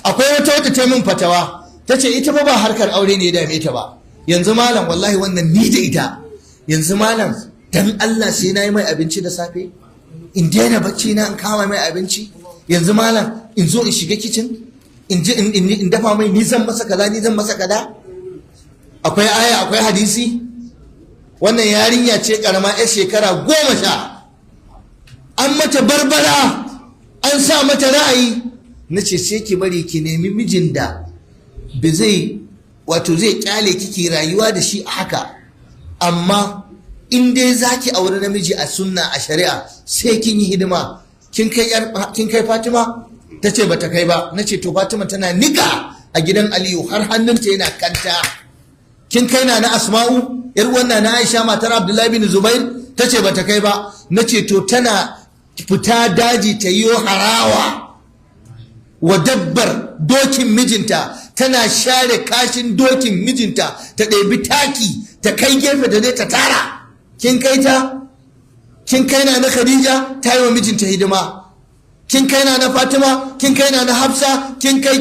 Akwai wata ta min fatawa, ta ce ita ba harkar aure ne ya dame ta ba. Yanzu malam wallahi wannan ni da ita, yanzu malam dan Allah sai na yi mai abinci da safe, in daina bacci na in kama mai abinci, yanzu malam in zo in shiga kicin in ji in dafa mai, ni zan masa kaza, ni zan masa kaza. Akwai aya, akwai hadisi. Wannan yarinya ce karama, 'yar shekara 10, an mata barbara, an sa mata ra'ayi. Na ce sai ki bari ki nemi mijin da ba zai kyale kiki rayuwa da shi a haka, amma in dai zaki aure namiji a sunna, a shari'a, sai kin yi hidima. Kin kai Fatima? Ta ce bata kai ba. Na ce to Fatima tana nika a gidan Aliyu har hannunta yana kanta. Kin kai na Asma'u, yar wannan na Aisha matar Abdullahi bin Zubair? Ta ce bata kai ba. Na ce to tana fita daji ta yi harawa wa dabbar dokin mijinta, tana share kashin dokin mijinta, ta ɗebi taki ta kai gefe da zai ta tara. Kin kai ta? Kin kai na Khadija ta yi wa mijinta hidima. Kin kai na Fatima, kin kai na Hafsa, kin kai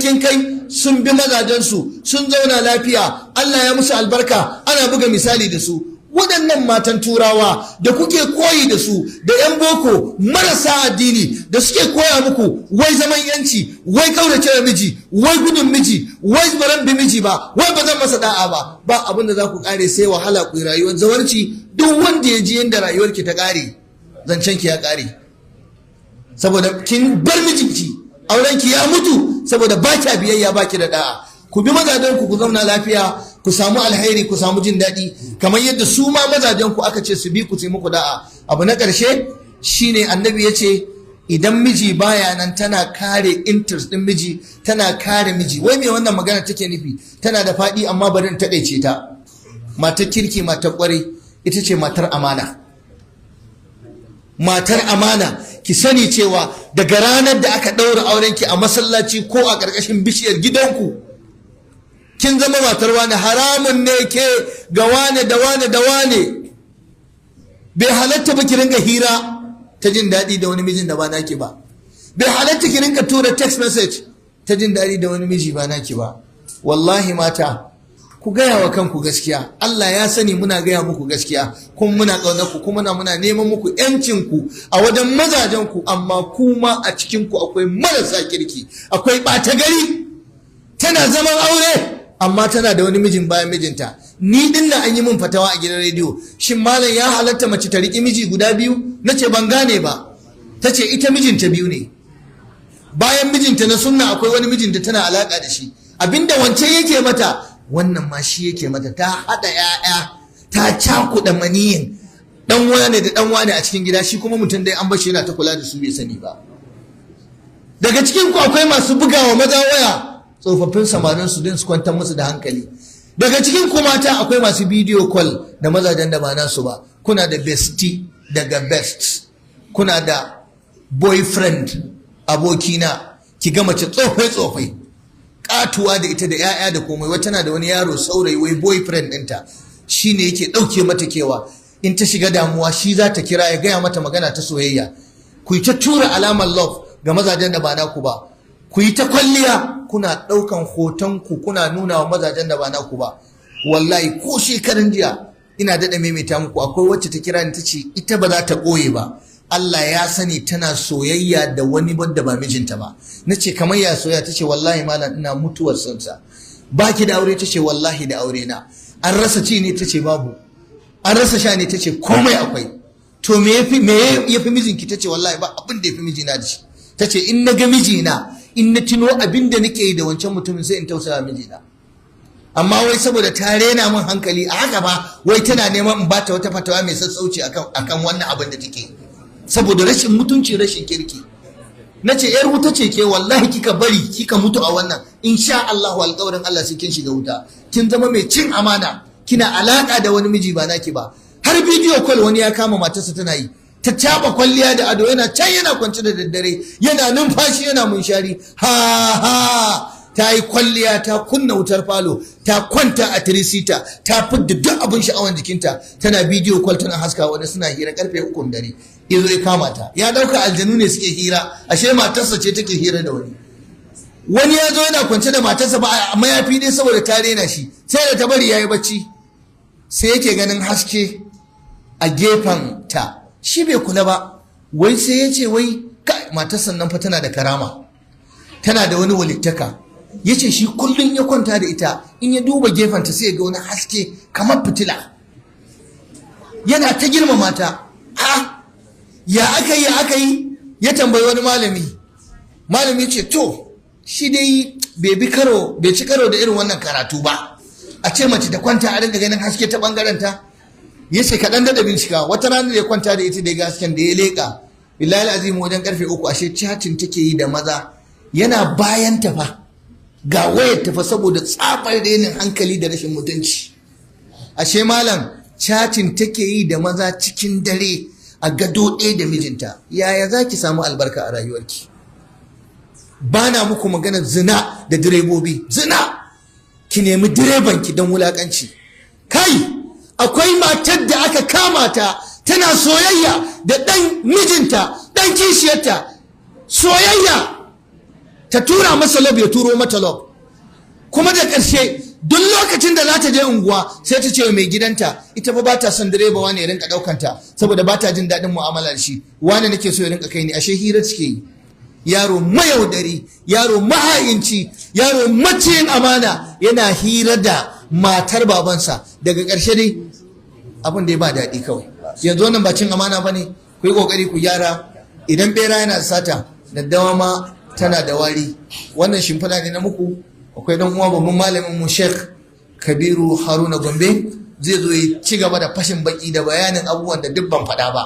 sun bi mazajensu, sun zauna lafiya, Allah ya musu albarka, ana buga misali da su. Waɗannan matan turawa da kuke koyi da su, da 'yan boko marasa addini da suke koya muku wai zaman yanci, wai kaurace wa miji, wai gudun miji, wai baran bi miji ba, wai ba zan masa da'a ba abin da za ku kare sai wahala ku yi rayuwar zawarci. Duk wanda ya ji yadda rayuwarki ta kare, zancen ki ya kare, saboda kin bar mijinki aurenki ya mutu saboda ba ki biyayya, ba ki da da'a. Ku bi mazajenku ku zauna lafiya, ku samu alheri, ku samu jin daɗi, kamar yadda su ma mazajenku aka ce su bi ku yi muku da'a. Abu na ƙarshe shine annabi ya ce idan miji baya nan tana kare interest ɗin miji, tana kare miji. Wai me wannan magana take nufi? Tana da faɗi amma bari in taƙaice ta. Matar kirki, matar ƙwarai ita ce matar amana. Matar amana, ki sani cewa daga ranar da aka ɗaura aurenki a masallaci ko a ƙarƙashin bishiyar gidanku, kin zama matar wane. Haramun ne ke ga wane da wane da wane. Bai halatta ba ki ringa hira ta jin daɗi da wani mijin da ba naki ba. Bai halatta ki ringa tura text message ta jin daɗi da wani miji ba naki ba. Wallahi mata, ku gaya wa kanku gaskiya. Allah ya sani muna gaya muku gaskiya, kuma muna ƙaunar ku, kuma muna neman muku ƴancin ku a wajen mazajen ku, amma kuma a cikin ku akwai marasa kirki, akwai ɓata gari. Tana zaman aure amma tana da wani mijin bayan mijinta. Ni din nan an yi min fatawa a gidan rediyo, shin malam ya halatta mace ta riƙi miji guda biyu? Nace ban gane ba. Tace ita mijinta biyu ne, bayan mijinta na sunna akwai wani mijin da tana alaka da shi. Abinda wancan yake mata, wannan ma shi yake mata. Ta haɗa 'ya'ya, ta cakuɗa maniyin dan wane da dan wane a cikin gida, shi kuma mutum dai an bashi yana ta kula da su bai sani ba. Daga cikin ku akwai masu bugawa maza waya, tsofaffin samarin su din su kwantar musu da hankali. Daga cikin ku mata akwai masu video call da mazajen da ba nasu ba. Kuna da bestie daga best, kuna da boyfriend, abokina. Ki ga mace tsofai katuwa da ita da 'ya'ya da komai, wata tana da wani yaro saurayi wai boyfriend ɗinta, shine yake ɗauke mata kewa. In ta shiga damuwa shi za ta kira ya gaya mata magana ta soyayya. Ku yi ta tura alamar love ga mazajen da ba naku ba. Ku yi ta kwalliya, kuna ɗaukan hotonku kuna nuna wa mazajen da ba naku ba. Wallahi ko shekaran jiya ina daɗa maimaita muku, akwai wacce ta kira ni ta ce ita ba za ta ɓoye ba, Allah ya sani tana soyayya da wani wanda ba mijinta ba. Na ce kamar ya soyayya? Ta ce wallahi malam ina mutuwar sonsa. Ba ki da aure? Ta ce wallahi da aure na. An rasa ci ne? Ta ce babu. An rasa sha ne? Ta ce komai akwai. To me yafi mijinki? Ta ce wallahi ba abin da yafi mijina da shi. Ta ce in na ga mijina, in na tuno abin da nake yi da wancan mutumin sai in tausaya mijina. Amma wai saboda ta rena min hankali a haka ba, wai tana neman in bata wata fatawa mai sassauci akan wannan abin da take, saboda rashin mutunci, rashin kirki. Na ce yar wuta ce ke, wallahi kika bari kika mutu a wannan, insha Allahu alƙawarin Allah sai kin shiga wuta. Kin zama mai cin amana, kina alaka da wani miji ba naki ba. Har bidiyo call wani ya kama matarsa tana yi, ta caba kwalliya da ado, yana can yana kwance da daddare, yana numfashi yana munshari, ha ta yi kwalliya, ta kunna wutar falo, ta kwanta a tirisita, ta fidda duk abin sha'awan jikinta, tana bidiyo call tana haska wani suna hira karfe 3 dare. Yazo ya kama ta, ya dauka aljanu ne suke hira, ashe matarsa ce take hira da wani. Wani ya zo yana kwance da matarsa ba a mayafi ne saboda ta rena shi, sai da ta bari yayi bacci, sai yake ganin haske a gefen ta, shi bai kula ba. Wai sai ya ce wai matarsa nan fa tana da karama, tana da wani walittaka. Ya ce shi kullum ya kwanta da ita, in ya duba gefenta sai ya ga wani haske kamar fitila, yana ta girmama ta. Ya aka yi ya tambayi wani malami ya ce to shi dai bai ci karo da irin wannan karatu ba, a ce mace da kwanta a rinka ganin haske ta bangaren ta. Ya ce kaɗan da bincika. Wata rana da ya kwanta da ita da ya ga hasken da ya leƙa, billahi azim wajen karfe 3 ashe chatin take yi da maza, yana bayan ta fa, ga wayar ta fa, saboda tsabar renin hankali da rashin mutunci. Ashe malam chatin take yi da maza cikin dare a gado ɗaya da mijinta. Yaya za ki samu albarka a rayuwarki? Ba na muku maganar zina da direbobi. Zina, ki nemi direbanki don wulaƙanci. Kai, akwai matar da aka kama ta tana soyayya da ɗan mijinta, ɗan kishiyarta. Soyayya, ta tura masa lob ya turo mata lob. Kuma da ƙarshe duk lokacin da za ta je unguwa sai ta ce wa mai gidanta ita ba ta son direba wani ya rinka ɗaukanta saboda ba ta jin daɗin mu'amala da shi, wani nake so ya rinka kai ni. Ashe hira suke yi. Yaro mayaudari, yaro mahayinci, yaro maciyin amana yana hira da matar babansa. Daga ƙarshe dai abin da ya ba daɗi kawai. Yanzu wannan ba cin amana ba ne? Ku yi ƙoƙari ku gyara. Idan ɓera yana sata, daddawa ma tana da wari. Wannan shimfiɗa ne na muku. Akwai dan uwa babban malamin mu Sheikh Kabiru Haruna Gombe zai zo ya ci gaba da fashin baki da bayanin abubuwan da duk ban faɗa ba.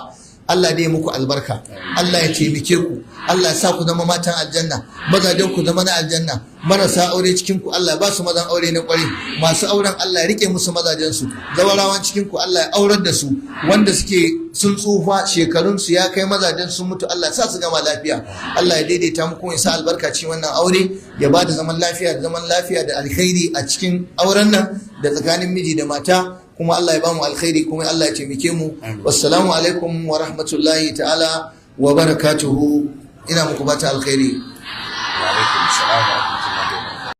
Allah dai muku albarka, Allah ya taimake ku, Allah ya sa ku zama matan aljanna, mazajen ku zama na aljanna, marasa aure cikin ku Allah ba su mazan aure na kwari, masu auren Allah ya rike musu mazajen su, zawarawan cikin ku Allah ya aurar da su, wanda suke sun tsufa shekarun su ya kai mazajen sun mutu Allah ya sa su gama lafiya, Allah ya daidaita muku ya sa albarka cikin wannan aure, ya ba da zaman lafiya da alkhairi a cikin auren nan da tsakanin miji da mata. Kuma Allah ya bamu alkhairi kuma Allah ya taimake mu. Wassalamu alaikum wa rahmatullahi ta'ala wa barakatuhu. Ina muku bata alkhairi. Wa alaikum salam.